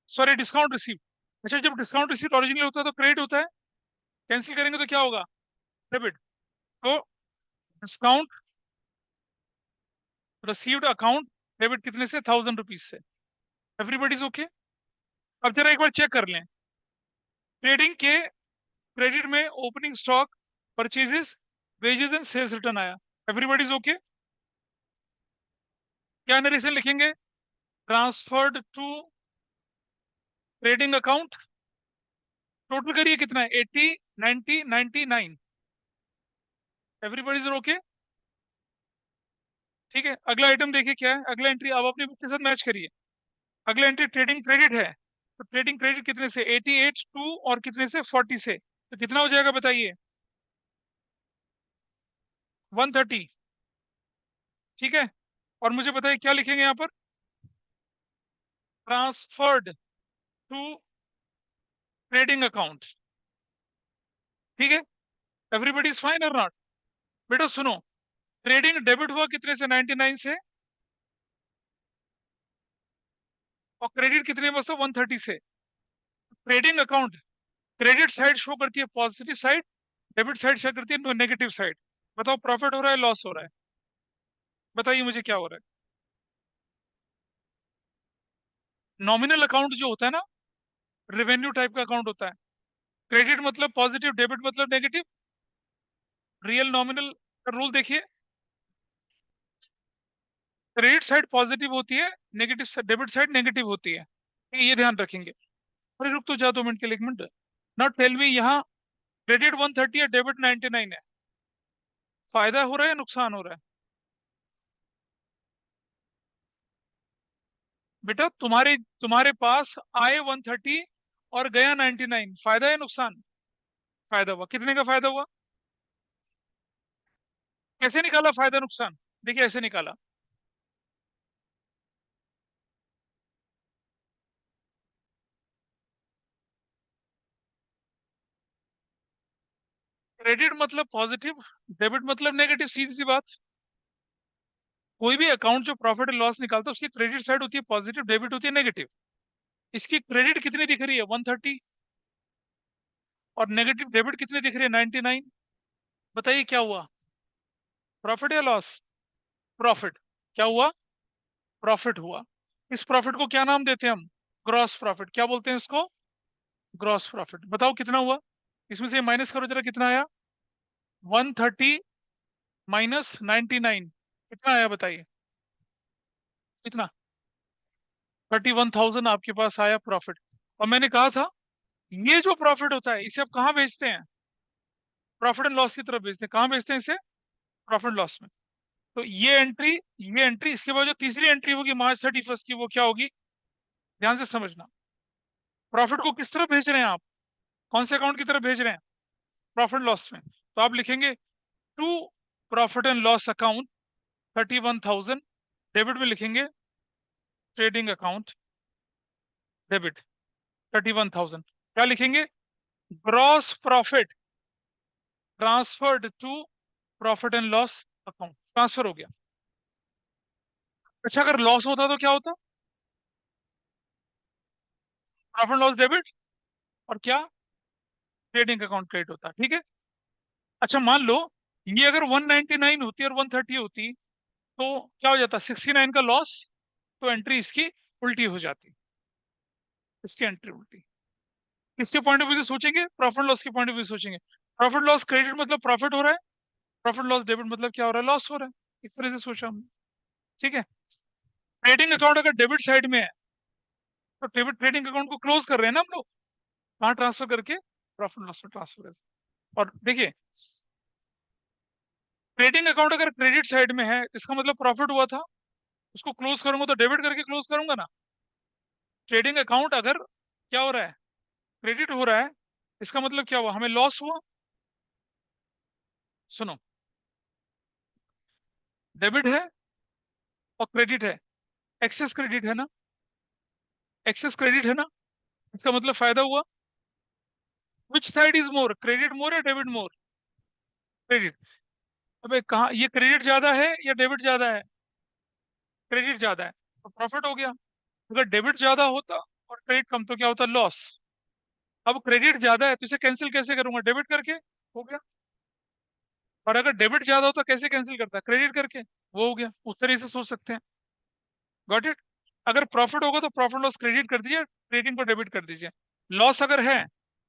Sorry, discount receive. अच्छा, जब डिस्काउंट रिसीव ओरिजिनल होता है तो क्रेडिट होता है, कैंसिल करेंगे तो क्या होगा? डेबिट। तो डिस्काउंट रिसीव्ड अकाउंट डेबिट कितने से? 1000 रुपीज से। Everybody's okay? अब जरा एक बार चेक कर लें। ट्रेडिंग के क्रेडिट में opening stock, purchases, wages and sales return आया। Everybody's okay? क्या नरेशन लिखेंगे? Transferred to trading account. Total करिए कितना है? 80, 90, 99। Everybody's okay? ठीक है, अगला आइटम देखिए क्या है। अगला एंट्री आप अपनी बुक के साथ मैच करिए। अगला एंट्री ट्रेडिंग क्रेडिट है। तो ट्रेडिंग क्रेडिट कितने से? 88, 2 और कितने से? 40 से। तो कितना हो जाएगा बताइए? 130। ठीक है, और मुझे बताइए क्या लिखेंगे यहाँ पर? Transferred to trading account. ठीक है, एवरीबडी इज फाइन और नॉट? बेटा सुनो, ट्रेडिंग डेबिट हुआ कितने से? 99 से। और क्रेडिट कितने में? 130 से। Trading account credit side show करती है positive side, debit side show करती है नेगेटिव साइड। बताओ प्रॉफिट हो रहा है लॉस हो रहा है? बताइए मुझे क्या हो रहा है? नॉमिनल अकाउंट जो होता है ना, रेवेन्यू टाइप का अकाउंट होता है। क्रेडिट मतलब पॉजिटिव, डेबिट मतलब नेगेटिव। रियल नॉमिनल का रूल देखिए। क्रेडिट साइड पॉजिटिव होती है, नेगेटिव डेबिट साइड नेगेटिव होती है। ये ध्यान रखेंगे। अरे रुक तो जा 2 मिनट के लिए, 1 मिनट। नॉट टेल मी, यहाँ क्रेडिट 130 है, डेबिट 99 है। फायदा हो रहा है या नुकसान हो रहा है? बेटा तुम्हारे तुम्हारे पास आए 130 और गया 99, फायदा है नुकसान? फायदा हुआ। कितने का फायदा हुआ? कैसे निकाला फायदा नुकसान? देखिए ऐसे निकाला। क्रेडिट मतलब पॉजिटिव, डेबिट मतलब नेगेटिव, सीधी सी बात। कोई भी अकाउंट जो प्रॉफिट एंड लॉस निकालता है उसकी क्रेडिट साइड होती है पॉजिटिव, डेबिट होती है नेगेटिव। इसकी क्रेडिट कितनी दिख रही है? 130। और नेगेटिव डेबिट कितनी दिख रही है? 99। बताइए क्या हुआ? प्रॉफिट या लॉस? प्रॉफिट। क्या हुआ? प्रॉफिट हुआ। इस प्रॉफिट को क्या नाम देते हैं हम? Gross profit. क्या बोलते हैं इसको? Gross profit. बताओ कितना हुआ, इसमें से माइनस करो जरा, कितना आया? 130 माइनस 99, कितना आया बताइए? कितना? 31,000 आपके पास आया प्रॉफिट। और मैंने कहा था ये जो प्रॉफिट होता है इसे आप कहाँ बेचते हैं? प्रॉफिट एंड लॉस की तरफ बेचते हैं। कहाँ बेचते हैं इसे? प्रॉफिट लॉस में। तो ये एंट्री इसके बाद जो तीसरी एंट्री होगी March 31 की, वो क्या होगी? ध्यान से समझना। प्रॉफिट को किस तरफ भेज रहे हैं आप? कौन से अकाउंट की तरफ भेज रहे हैं? प्रॉफिट लॉस में। तो आप लिखेंगे to profit and loss account 31,000, debit में लिखेंगे ट्रेडिंग अकाउंट डेबिट 31,000। क्या लिखेंगे? Gross profit transferred to profit and loss account, transfer हो गया। अच्छा, अगर लॉस होता तो क्या होता? प्रॉफिट लॉस डेबिट, और क्या? ट्रेडिंग अकाउंट क्रेडिट होता। ठीक है। अच्छा, मान लो ये अगर 199 होती और 130 होती, तो क्या हो जाता? 69 का लॉस। तो एंट्री इसकी उल्टी हो जाती, इसकी एंट्री उल्टी। किसके पॉइंट ऑफ व्यू से सोचेंगे? प्रॉफिट लॉस के पॉइंट ऑफ व्यू से सोचेंगे। प्रॉफिट लॉस क्रेडिट मतलब प्रॉफिट हो रहा है, प्रॉफिट लॉस डेबिट मतलब क्या हो रहा है? लॉस हो रहा है। इस तरह से सोचा हमने। ठीक है। ट्रेडिंग अकाउंट अगर डेबिट साइड में है, तो डेबिट ट्रेडिंग अकाउंट को क्लोज कर रहे हैं ना हम लोग, कहाँ ट्रांसफर करके? प्रॉफिट लॉस में ट्रांसफर करके। और देखिए, ट्रेडिंग अकाउंट अगर क्रेडिट साइड में है, इसका मतलब प्रॉफिट हुआ था, उसको क्लोज करूंगा तो डेबिट करके क्लोज करूंगा ना। ट्रेडिंग अकाउंट अगर क्या हो रहा है? क्रेडिट हो रहा है, इसका मतलब क्या हुआ? हमें लॉस हुआ। सुनो, डेबिट है और क्रेडिट है, एक्सेस क्रेडिट है ना, एक्सेस क्रेडिट है ना, इसका मतलब फायदा हुआ। Which side is more, credit more या डेबिट मोर? क्रेडिट। अबे कहाँ, ये क्रेडिट ज्यादा है या डेबिट ज्यादा है? क्रेडिट ज्यादा है, तो प्रॉफिट हो गया। अगर डेबिट ज्यादा होता और क्रेडिट कम, तो क्या होता? लॉस। अब क्रेडिट ज्यादा है तो इसे कैंसिल कैसे करूंगा? डेबिट करके, हो गया। और अगर डेबिट ज्यादा होता कैसे कैंसिल करता? क्रेडिट करके, वो हो गया। उस तरह से सोच सकते हैं। Got it? अगर प्रॉफिट होगा तो प्रॉफिट लॉस क्रेडिट कर दीजिए, ट्रेडिंग को डेबिट कर दीजिए। लॉस अगर है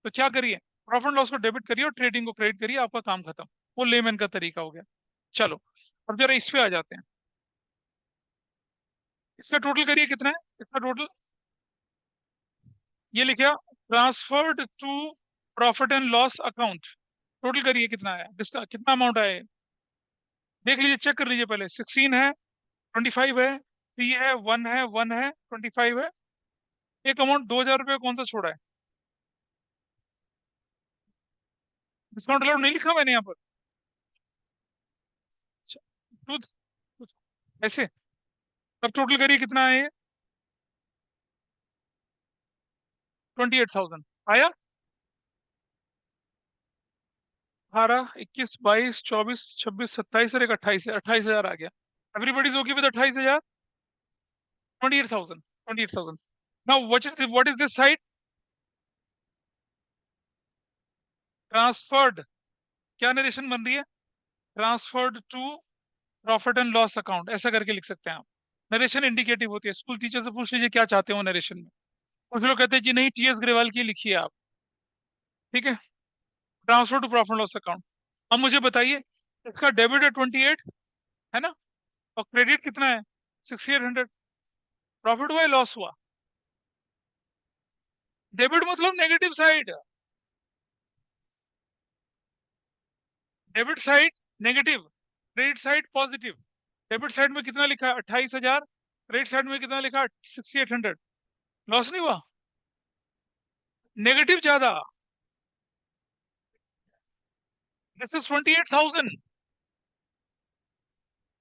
तो क्या करिए? प्रॉफिट लॉस को डेबिट करिए और ट्रेडिंग को क्रेडिट करिए, आपका काम खत्म। वो लेमैन का तरीका हो गया। चलो, अब जरा इस पे आ जाते हैं। इसका टोटल करिए, कितना है इसका टोटल? ये लिखा transferred to profit and loss account. Total करिए कितना है, कितना अमाउंट आया है? देख लीजिए, चेक कर लीजिए पहले। 16 है, 25 है, 3 है, 1 है, 1 है, 25 है। एक अमाउंट 2,000 रुपये कौन सा छोड़ा है? डिस्काउंट अलाउड नहीं लिखा मैंने यहाँ पर। अच्छा, टू ऐसे। अब टोटल करिए कितना है ये? 28,000 आया। 18, 21, 22, 24, 26, 27 और एक 28 है, 28,000 आ गया। Everybody is okay with 28,000? 28,000, 28,000। Now what is this side? Transferred. क्या नरेशन बन रही है? Transferred to profit and loss account, ऐसा करके लिख सकते हैं आप। नरेशन इंडिकेटिव होती है। स्कूल टीचर से पूछ लीजिए क्या चाहते हो नरेशन में। कुछ लोग कहते हैं जी नहीं, टीएस ग्रेवाल की लिखिए आप। ठीक है। Transfer to profit loss account. अब मुझे बताइए, इसका डेबिट है 28, है ना, और क्रेडिट कितना है? 6,800। प्रॉफिट हुआ या लॉस हुआ? डेबिट मतलब negative side, debit side negative, credit side positive. Debit side में कितना लिखा है? 28,000। क्रेडिट साइड में कितना लिखा है? 6,800। लॉस नहीं हुआ? नेगेटिव ज्यादा। This is 28,000।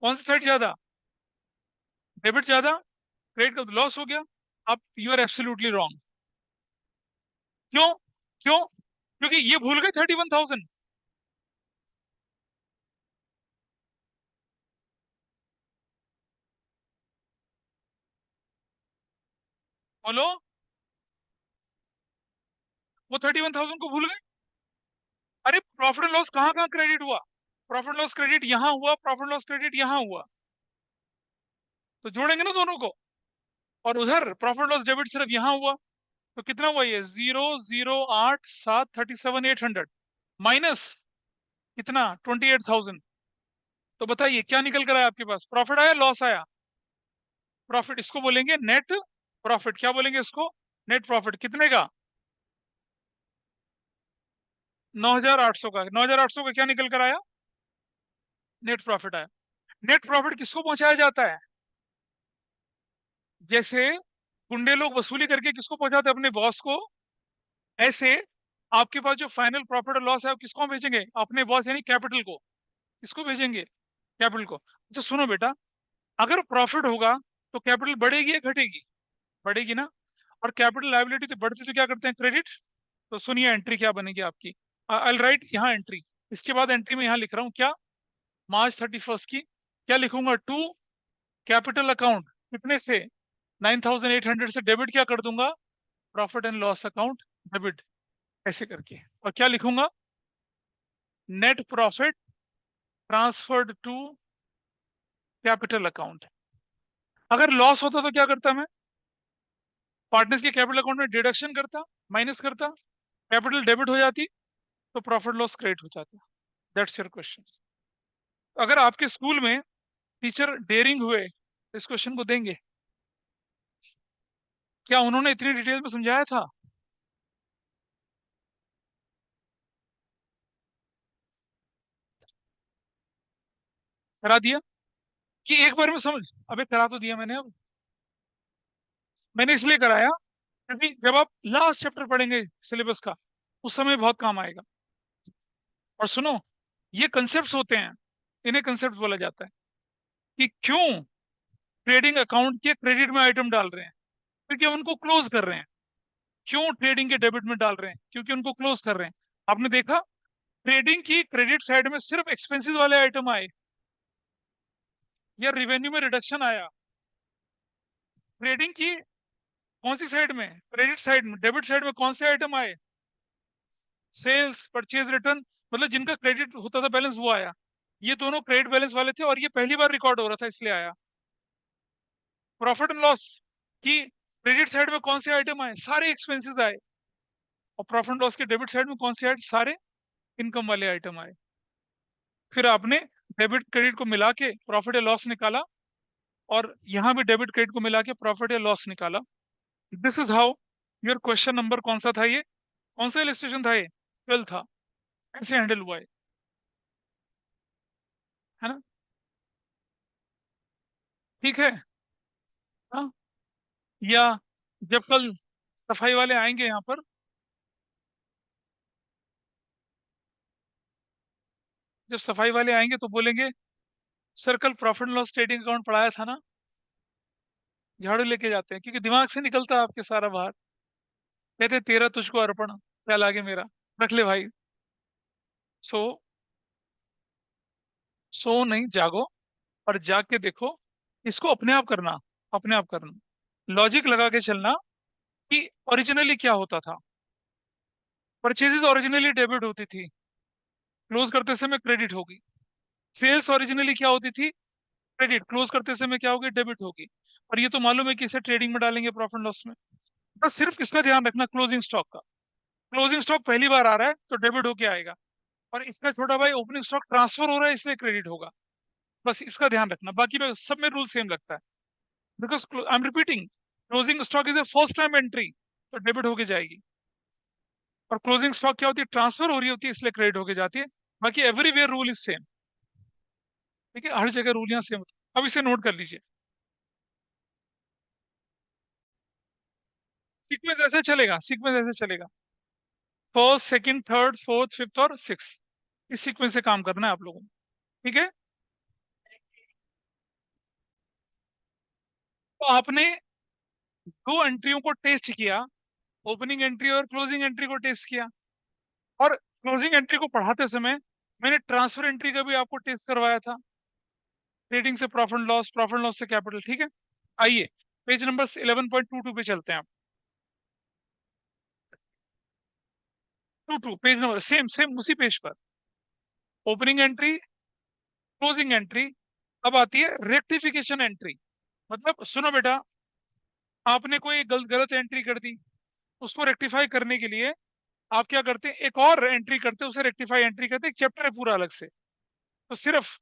कौन सी साइड ज्यादा? डेबिट ज्यादा, क्रेडिट का लॉस हो गया। अब यू आर एब्सोल्युटली रॉन्ग। क्यों? क्यों? क्योंकि ये भूल गए 31,000। बोलो। वो 31,000 को भूल गए। अरे प्रॉफिट एंड लॉस कहाँ कहाँ क्रेडिट हुआ? प्रॉफिट लॉस क्रेडिट यहाँ हुआ, प्रॉफिट लॉस क्रेडिट यहाँ हुआ, तो जोड़ेंगे ना दोनों को। और उधर प्रॉफिट लॉस डेबिट सिर्फ यहाँ हुआ, तो कितना हुआ ये 008737800 माइनस कितना 28,000। तो बताइए क्या निकल कर आया आपके पास, प्रॉफिट आया लॉस आया? प्रॉफिट, इसको बोलेंगे नेट प्रॉफिट। क्या बोलेंगे इसको? Net profit. कितने का? 9,800 का। 9,800 का क्या निकल कर आया? नेट प्रॉफिट आया। नेट प्रॉफिट किसको पहुंचाया जाता है? जैसे गुंडे लोग वसूली करके किसको पहुंचाते हैं? अपने बॉस को। ऐसे आपके पास जो फाइनल प्रॉफिट और लॉस है वो किसको भेजेंगे? अपने बॉस यानी कैपिटल को। किसको भेजेंगे? कैपिटल को। अच्छा सुनो बेटा, अगर प्रॉफिट होगा तो कैपिटल बढ़ेगी या घटेगी? बढ़ेगी ना। और कैपिटल लायबिलिटी तो बढ़ती तो क्या करते हैं? क्रेडिट। तो सुनिए एंट्री क्या बनेगी आपकी। आई राइट यहाँ एंट्री। इसके बाद एंट्री में यहाँ लिख रहा हूँ क्या, मार्च 31 की। क्या लिखूंगा? To capital account. कितने से? 9,800 से डेबिट क्या कर दूंगा? Profit and loss account debit. ऐसे करके। और क्या लिखूंगा? Net profit transferred to capital account. अगर लॉस होता तो क्या करता मैं? पार्टनर्स के कैपिटल अकाउंट में डिडक्शन करता, माइनस करता, कैपिटल डेबिट हो जाती, तो प्रॉफिट लॉस क्रेडिट हो जाता। That's your question. अगर आपके स्कूल में टीचर डेयरिंग हुए तो इस क्वेश्चन को देंगे? क्या उन्होंने इतनी डिटेल में समझाया था? करा दिया कि एक बार में समझ? अबे करा तो दिया मैंने। अब मैंने इसलिए कराया क्योंकि जब आप लास्ट चैप्टर पढ़ेंगे सिलेबस का, उस समय बहुत काम आएगा। और सुनो, ये कंसेप्ट होते हैं, इन्हें कंसेप्ट बोला जाता है। कि क्यों ट्रेडिंग अकाउंट के क्रेडिट में आइटम डाल रहे हैं? क्योंकि हम उनको क्लोज कर रहे हैं। क्यों ट्रेडिंग के डेबिट में डाल रहे हैं? क्योंकि उनको क्लोज कर रहे हैं। आपने देखा ट्रेडिंग की क्रेडिट साइड में सिर्फ एक्सपेंसिव वाले आइटम आए, या रिवेन्यू में रिडक्शन आया? ट्रेडिंग की कौन सी साइड में? क्रेडिट साइड में। डेबिट साइड में कौन से आइटम आए? सेल्स, परचेज रिटर्न, मतलब जिनका क्रेडिट होता था बैलेंस वो आया। ये दोनों क्रेडिट बैलेंस वाले थे और ये पहली बार रिकॉर्ड हो रहा था इसलिए आया। प्रॉफिट एंड लॉस की क्रेडिट साइड में कौन से आइटम आए? सारे एक्सपेंसेस आए। और प्रॉफिट एंड लॉस के डेबिट साइड में कौन से आए? सारे इनकम वाले आइटम आए। फिर आपने डेबिट क्रेडिट को मिला के प्रॉफिट या लॉस निकाला, और यहां भी डेबिट क्रेडिट को मिला के प्रॉफिट या लॉस निकाला। This is how your question number कौन सा था ये? कौन सा इलस्ट्रेशन था ये? 12 था। ऐसे हैंडल हुआ है ना? ठीक है। हाँ। या जब कल सफाई वाले आएंगे यहाँ पर, जब सफाई वाले आएंगे तो बोलेंगे सर कल प्रॉफिट लॉस ट्रेडिंग अकाउंट पढ़ाया था ना। झाड़ू लेके जाते हैं क्योंकि दिमाग से निकलता है आपके सारा बाहर। कहते तेरा तुझको अर्पण, क्या लागे मेरा। रख ले भाई। सो सो नहीं, जागो। और जाग के देखो, इसको अपने आप करना। अपने आप करना, लॉजिक लगा के चलना कि ओरिजिनली क्या होता था। परचेजेज ओरिजिनली डेबिट होती थी, क्लोज करते समय क्रेडिट होगी। सेल्स ओरिजिनली क्या होती थी? क्रेडिट, क्लोज करते समय क्या होगी? डेबिट होगी। और ये तो मालूम है कि इसे ट्रेडिंग में डालेंगे प्रॉफिट लॉस में। बस सिर्फ इसका ध्यान रखना क्लोजिंग स्टॉक का। क्लोजिंग स्टॉक पहली बार आ रहा है तो डेबिट होके आएगा। और इसका छोटा भाई ओपनिंग स्टॉक ट्रांसफर हो रहा है इसलिए क्रेडिट होगा। बस इसका ध्यान रखना, बाकी में सब में रूल सेम लगता है। Because I am repeating, closing stock is a first time entry, तो डेबिट होके जाएगी। और क्लोजिंग स्टॉक क्या होती है? ट्रांसफर हो रही होती है इसलिए क्रेडिट होके जाती है। बाकी एवरीवेयर रूल इज सेम। ठीक है, हर जगह रूल यहाँ सेम होता है। अब इसे नोट कर लीजिए। सीक्वेंस ऐसे चलेगा, सीक्वेंस ऐसे चलेगा। First, second, third, fourth, fifth और सिक्स, इस सीक्वेंस से काम करना है आप लोगों को। ठीक है। तो आपने दो एंट्रियों को टेस्ट किया, ओपनिंग एंट्री और क्लोजिंग एंट्री को टेस्ट किया। और क्लोजिंग एंट्री को पढ़ाते समय मैंने ट्रांसफर एंट्री का भी आपको टेस्ट करवाया था। ट्रेडिंग से प्रॉफिट लॉस, प्रॉफिट लॉस से कैपिटल। ठीक है। आइए पेज नंबर 11.22 पे चलते हैं आप। 22 पेज नंबर, सेम सेम उसी पेज पर। Opening entry, closing entry. अब आती है रेक्टिफिकेशन एंट्री। मतलब सुनो बेटा, आपने कोई गलत एंट्री कर दी, उसको रेक्टिफाई करने के लिए आप क्या करते हैं, एक और एंट्री करते हैं, उसे रेक्टिफाई एंट्री करते हैं, एक चैप्टर है पूरा अलग से। तो सिर्फ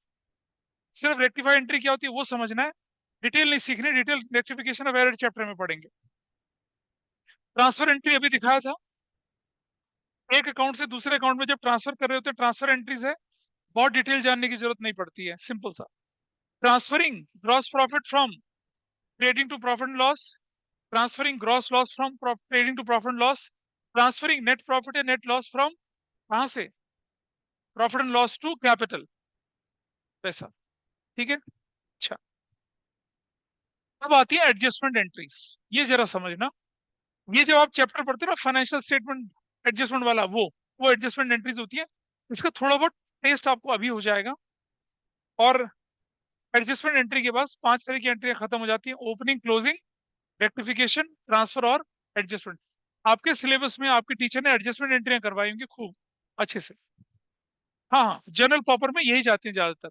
सिर्फ रेक्टिफाई एंट्री क्या होती है वो समझना है, डिटेल नहीं सीखनी, detail rectification of error chapter में पढ़ेंगे। ट्रांसफर एंट्री अभी दिखाया था, एक अकाउंट से दूसरे अकाउंट में जब ट्रांसफर कर रहे होते हैं, ट्रांसफर एंट्रीज है, बहुत डिटेल जानने की जरूरत नहीं पड़ती है, सिंपल सा। Transferring gross profit from trading to profit and loss, transferring gross loss from trading to profit and loss, transferring net profit and net loss from कहां से, profit and loss to capital, पैसा। ठीक है, अच्छा। अब आती है एडजस्टमेंट एंट्रीज, ये जरा समझना। ये जब आप चैप्टर पढ़ते हो ना फाइनेंशियल स्टेटमेंट एडजस्टमेंट वाला, वो एडजस्टमेंट एंट्रीज होती है। इसका थोड़ा बहुत टेस्ट आपको अभी हो जाएगा। और एडजस्टमेंट एंट्री के पास 5 तरह की एंट्रियां खत्म हो जाती है, ओपनिंग, क्लोजिंग, रेक्टिफिकेशन, ट्रांसफर और एडजस्टमेंट। आपके सिलेबस में आपके टीचर ने एडजस्टमेंट एंट्रियां करवाई होंगी खूब अच्छे से। हाँ हाँ, जनरल प्रॉपर में यही जाती है ज्यादातर।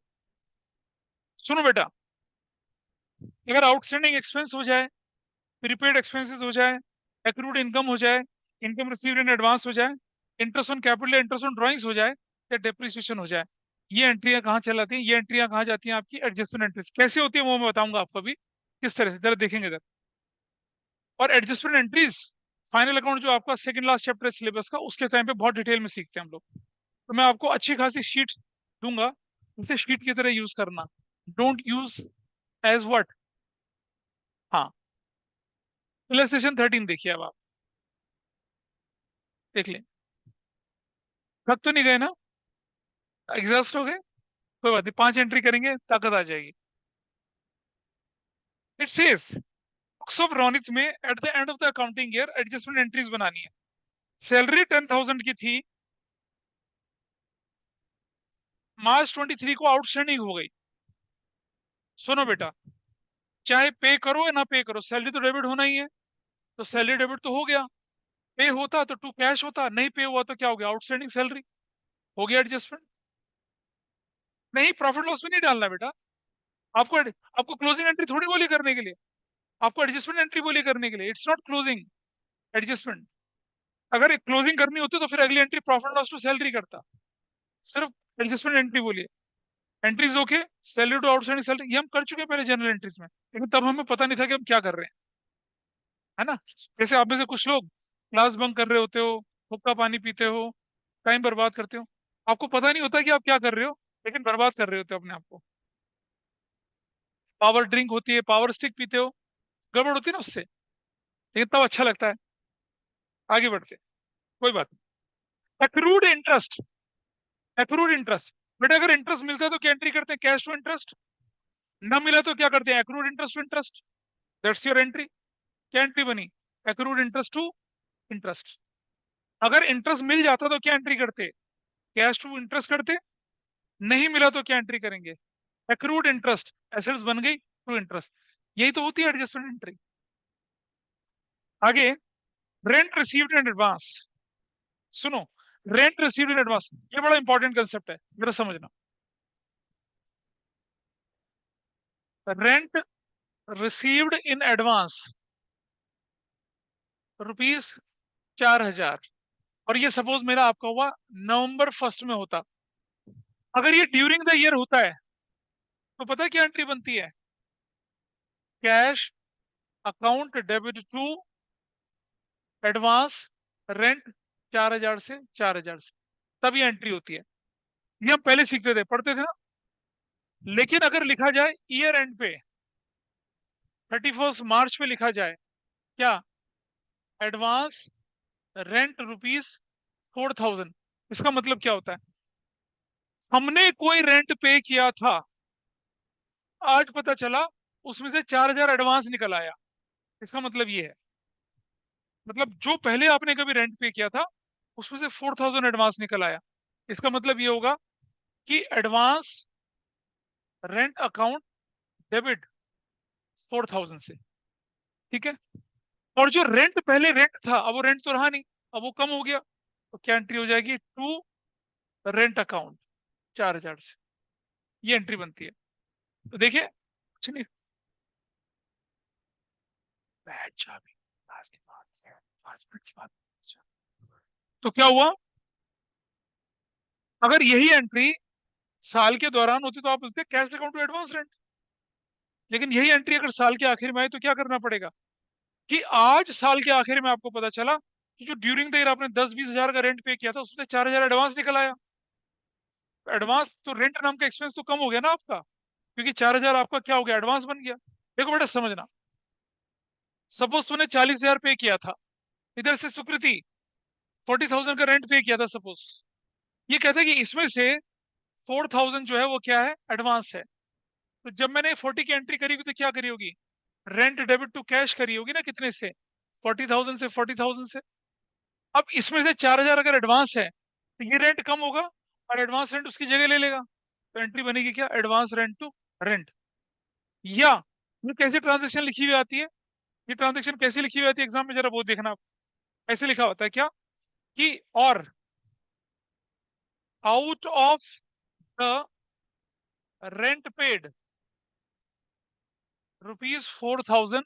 सुनो बेटा, अगर आउटस्टैंडिंग एक्सपेंस हो जाए, प्रीपेड एक्सपेंसेस हो जाए, एक्रूड इनकम हो जाए, इनकम रिसीव्ड इन एडवांस हो जाए, interest on capital, interest on drawings हो जाए, या डेप्रिसिएशन हो जाए, ये एंट्रियां कहाँ चलाती हैं, ये एंट्रियां कहाँ जाती हैं आपकी एडजस्टमेंट एंट्रीज। कैसे होती है वो मैं बताऊंगा आपको अभी, किस तरह से, जरा देखेंगे इधर। और एडजस्टमेंट एंट्रीज फाइनल अकाउंट जो आपका सेकंड लास्ट चैप्टर है सिलेबस का, उसके टाइम पे बहुत डिटेल में सीखते हैं हम लोग। तो मैं आपको अच्छी खासी शीट दूंगा, इसे शीट की तरह यूज करना, डोंट यूज एज व्हाट। हाँ, इलस्ट्रेशन 13 देखिए अब आप, देख लें। थक तो नहीं गए ना, एग्जॉस्ट हो गए, कोई बात नहीं, 5 एंट्री करेंगे ताकत आ जाएगी। It says books of Ronit में at the end of the accounting year adjustment entries बनानी है। सैलरी 10,000 की थी, मार्च 23 को आउटस्टैंडिंग हो गई। सुनो बेटा, चाहे पे करो या ना पे करो, सैलरी तो डेबिट होना ही है। तो सैलरी डेबिट तो हो गया, पे होता तो टू कैश होता, नहीं पे हुआ तो क्या हो गया, आउटस्टैंडिंग सैलरी, हो गया एडजस्टमेंट। नहीं, प्रॉफिट लॉस में नहीं डालना बेटा, आपको आपको क्लोजिंग एंट्री थोड़ी बोली करने के लिए, आपको एडजस्टमेंट एंट्री बोली करने के लिए। It's not closing, adjustment. अगर क्लोजिंग करनी होती तो फिर अगली entry profit loss to salary करता, सिर्फ एडजस्टमेंट एंट्री बोलिए। Entries okay, salary to outstanding salary, ये हम कर चुके हैं पहले जनरल एंट्रीज में, लेकिन तब हमें पता नहीं था कि हम क्या कर रहे हैं, है ना। जैसे आप में से कुछ लोग क्लास बंक कर रहे होते हो, हुक्का पानी पीते हो, टाइम बर्बाद करते हो, आपको पता नहीं होता कि आप क्या कर रहे हो, लेकिन बर्बाद कर रहे होते हो अपने आप को। पावर ड्रिंक होती है, पावर स्टिक पीते हो, गड़बड़ होती है ना उससे, लेकिन तब अच्छा लगता है। आगे बढ़ते हैं, कोई बात नहीं। एक्रूड इंटरेस्ट, एक्रूड इंटरेस्ट, बेटा अगर इंटरेस्ट मिलता है तो क्या एंट्री करते हैं, कैश टू इंटरेस्ट। ना मिला तो क्या करते हैं, accrued interest to interest, that's your entry. क्या एंट्री बनी, एक्रूड इंटरेस्ट टू इंटरेस्ट। अगर इंटरेस्ट मिल जाता तो क्या एंट्री करते, कैश टू इंटरेस्ट करते, नहीं मिला तो क्या एंट्री करेंगे, एक्रूड इंटरेस्ट, एसेट्स बन गई टू इंटरेस्ट। यही तो होती है एडजस्टमेंट एंट्री। आगे, रेंट रिसीव्ड इन एडवांस। सुनो, रेंट रिसीव्ड इन एडवांस, ये बड़ा इंपॉर्टेंट कंसेप्ट है, मेरा समझना। Rent received in advance, rupees 4,000, और ये सपोज मेरा आपका हुआ नवंबर 1 में होता। अगर ये ड्यूरिंग द ईयर होता है तो पता है क्या एंट्री बनती है, cash account debit to advance rent 4,000 से 4,000 से, तब ये एंट्री होती है। ये हम पहले सीखते थे, पढ़ते थे ना। लेकिन अगर लिखा जाए ईयर एंड पे, 31 मार्च पे लिखा जाए क्या, एडवांस रेंट रुपीज 4,000, इसका मतलब क्या होता है, हमने कोई रेंट पे किया था, आज पता चला उसमें से 4,000 एडवांस निकल आया। इसका मतलब ये है, मतलब जो पहले आपने कभी रेंट पे किया था उसमें से 4,000 एडवांस निकल आया। इसका मतलब ये होगा कि एडवांस रेंट अकाउंट डेबिट 4,000 से। ठीक है, और जो रेंट पहले रेंट था, अब वो रेंट तो रहा नहीं, अब वो कम हो गया, तो क्या एंट्री हो जाएगी, टू रेंट अकाउंट 4,000 से, ये एंट्री बनती है। तो देखिए कुछ नहीं, बैठ जा भी, आज की बात है, 5 मिनट की बात। तो क्या हुआ, अगर यही एंट्री साल के दौरान होती तो आप बोलते cash account to advance rent. लेकिन यही एंट्री अगर साल के आखिर में आई तो क्या करना पड़ेगा, कि आज साल के आखिर में आपको पता चला कि जो ड्यूरिंग द ईयर आपने 10-20 हजार का रेंट पे किया था उसमें 4 हजार एडवांस निकल आया। एडवांस तो रेंट नाम का एक्सपेंस तो कम हो गया ना आपका, क्योंकि 4 हजार आपका क्या हो गया, एडवांस बन गया। देखो बेटा समझना, सपोज तूने 40 हजार पे किया था, इधर से सुकृति 40,000 का रेंट पे किया था सपोज। ये कहता है कि इसमें से 4,000 जो है वो क्या है, एडवांस है। तो जब मैंने 40 की एंट्री करी होगी तो क्या करी होगी, रेंट डेबिट टू कैश करी होगी ना, कितने से, 40,000 से, 40,000 से। अब इसमें से 4 हजार अगर एडवांस है तो ये रेंट कम होगा और एडवांस रेंट उसकी जगह ले लेगा। तो एंट्री बनेगी क्या, एडवांस रेंट टू रेंट। या ये कैसे ट्रांजेक्शन लिखी हुई आती है, ये ट्रांजेक्शन कैसे लिखी हुई आती है एग्जाम में, जरा वो देखना आप। ऐसे लिखा होता है क्या, कि और out of the rent paid ₹4,000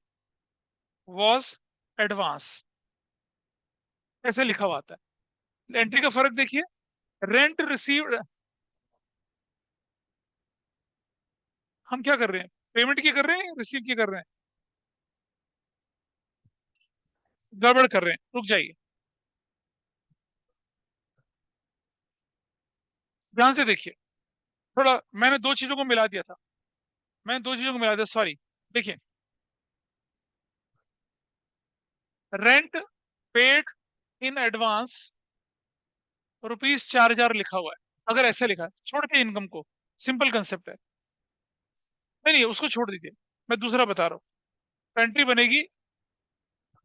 was advance, ऐसे लिखा हुआ आता है। एंट्री का फर्क देखिए, रेंट रिसीव्ड, हम क्या कर रहे हैं, पेमेंट की कर रहे हैं, रिसीव की कर रहे हैं, गड़बड़ कर रहे हैं, रुक जाइए। ध्यान से देखिए, थोड़ा मैंने दो चीजों को मिला दिया था, मैंने दो चीजों को मिला दिया, सॉरी। देखिए, रेंट पेड इन एडवांस ₹4,000 लिखा हुआ है। अगर ऐसे लिखा है, छोड़ के इनकम को, सिंपल कंसेप्ट है। नहीं नहीं, उसको छोड़ दीजिए, मैं दूसरा बता रहा हूँ। एंट्री बनेगी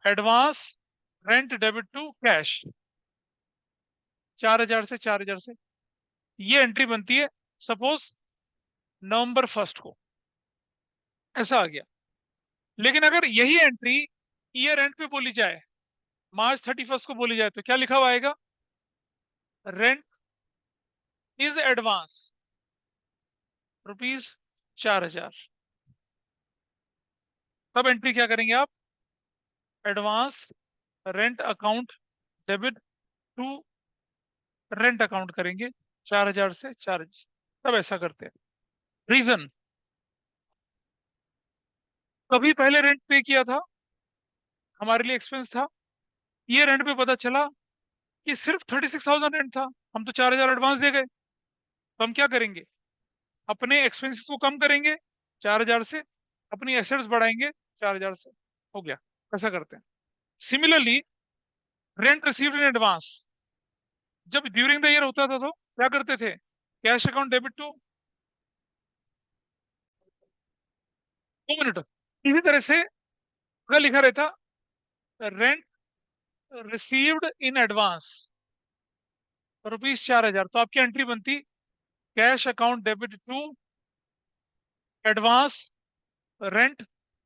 advance rent debit to cash, 4,000 से, 4,000 से। ये एंट्री बनती है सपोज November 1 को, ऐसा आ गया। लेकिन अगर यही एंट्री ईयर एंड पे बोली जाए, March 31 को बोली जाए, तो क्या लिखा हुआ आएगा, रेंट इज एडवांस ₹4,000। तब एंट्री क्या करेंगे आप, advance rent account debit to rent account करेंगे, 4,000 से 4,000। तब ऐसा करते हैं। रीजन, कभी पहले रेंट पे किया था, हमारे लिए एक्सपेंस था, ये रेंट पे पता चला कि सिर्फ 36,000 रेंट था, हम तो 4,000 एडवांस दे गए। तो हम क्या करेंगे, अपने एक्सपेंसेस को कम करेंगे 4,000 से, अपनी एसेट्स बढ़ाएंगे 4,000 से। हो गया, ऐसा करते हैं। Similarly, rent received in advance, जब ड्यूरिंग द ईयर होता था तो क्या करते थे, cash account debit to, 2 minute. इसी तरह से अगर लिखा रहता रेंट रिसीव्ड इन एडवांस ₹4,000, तो आपकी एंट्री बनती cash account debit to advance rent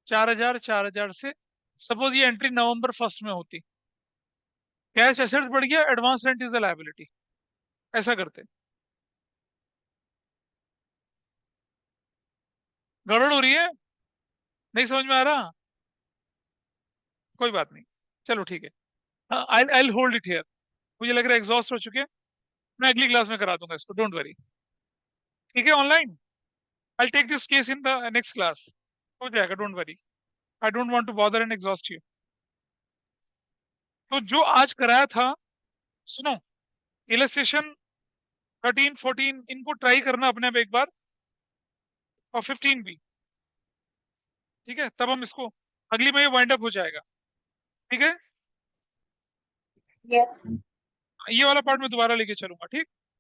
4,000, 4,000 से। सपोज ये एंट्री November 1 में होती, कैश एसेट्स बढ़ गया, advance rent is the liability, ऐसा करते। गड़बड़ हो रही है, नहीं समझ में आ रहा, कोई बात नहीं, चलो ठीक है। आई आई होल्ड इट हियर, मुझे लग रहा है एग्जॉस्ट हो चुके हैं। मैं अगली क्लास में करा दूंगा इसको, डोंट वरी। ठीक है, online, I take this case in the next class, हो जाएगा, don't worry. I don't want to bother and exhaust you. तो जो आज कराया था, सुनो, इलस्ट्रेशन 13, 14 इनको ट्राई करना अपने आप एक बार, और 15 भी। ठीक है, तब हम इसको अगली में ये वाइंड अप हो जाएगा। ठीक है, यस। ये वाला पार्ट मैं दोबारा लेके चलूंगा, ठीक।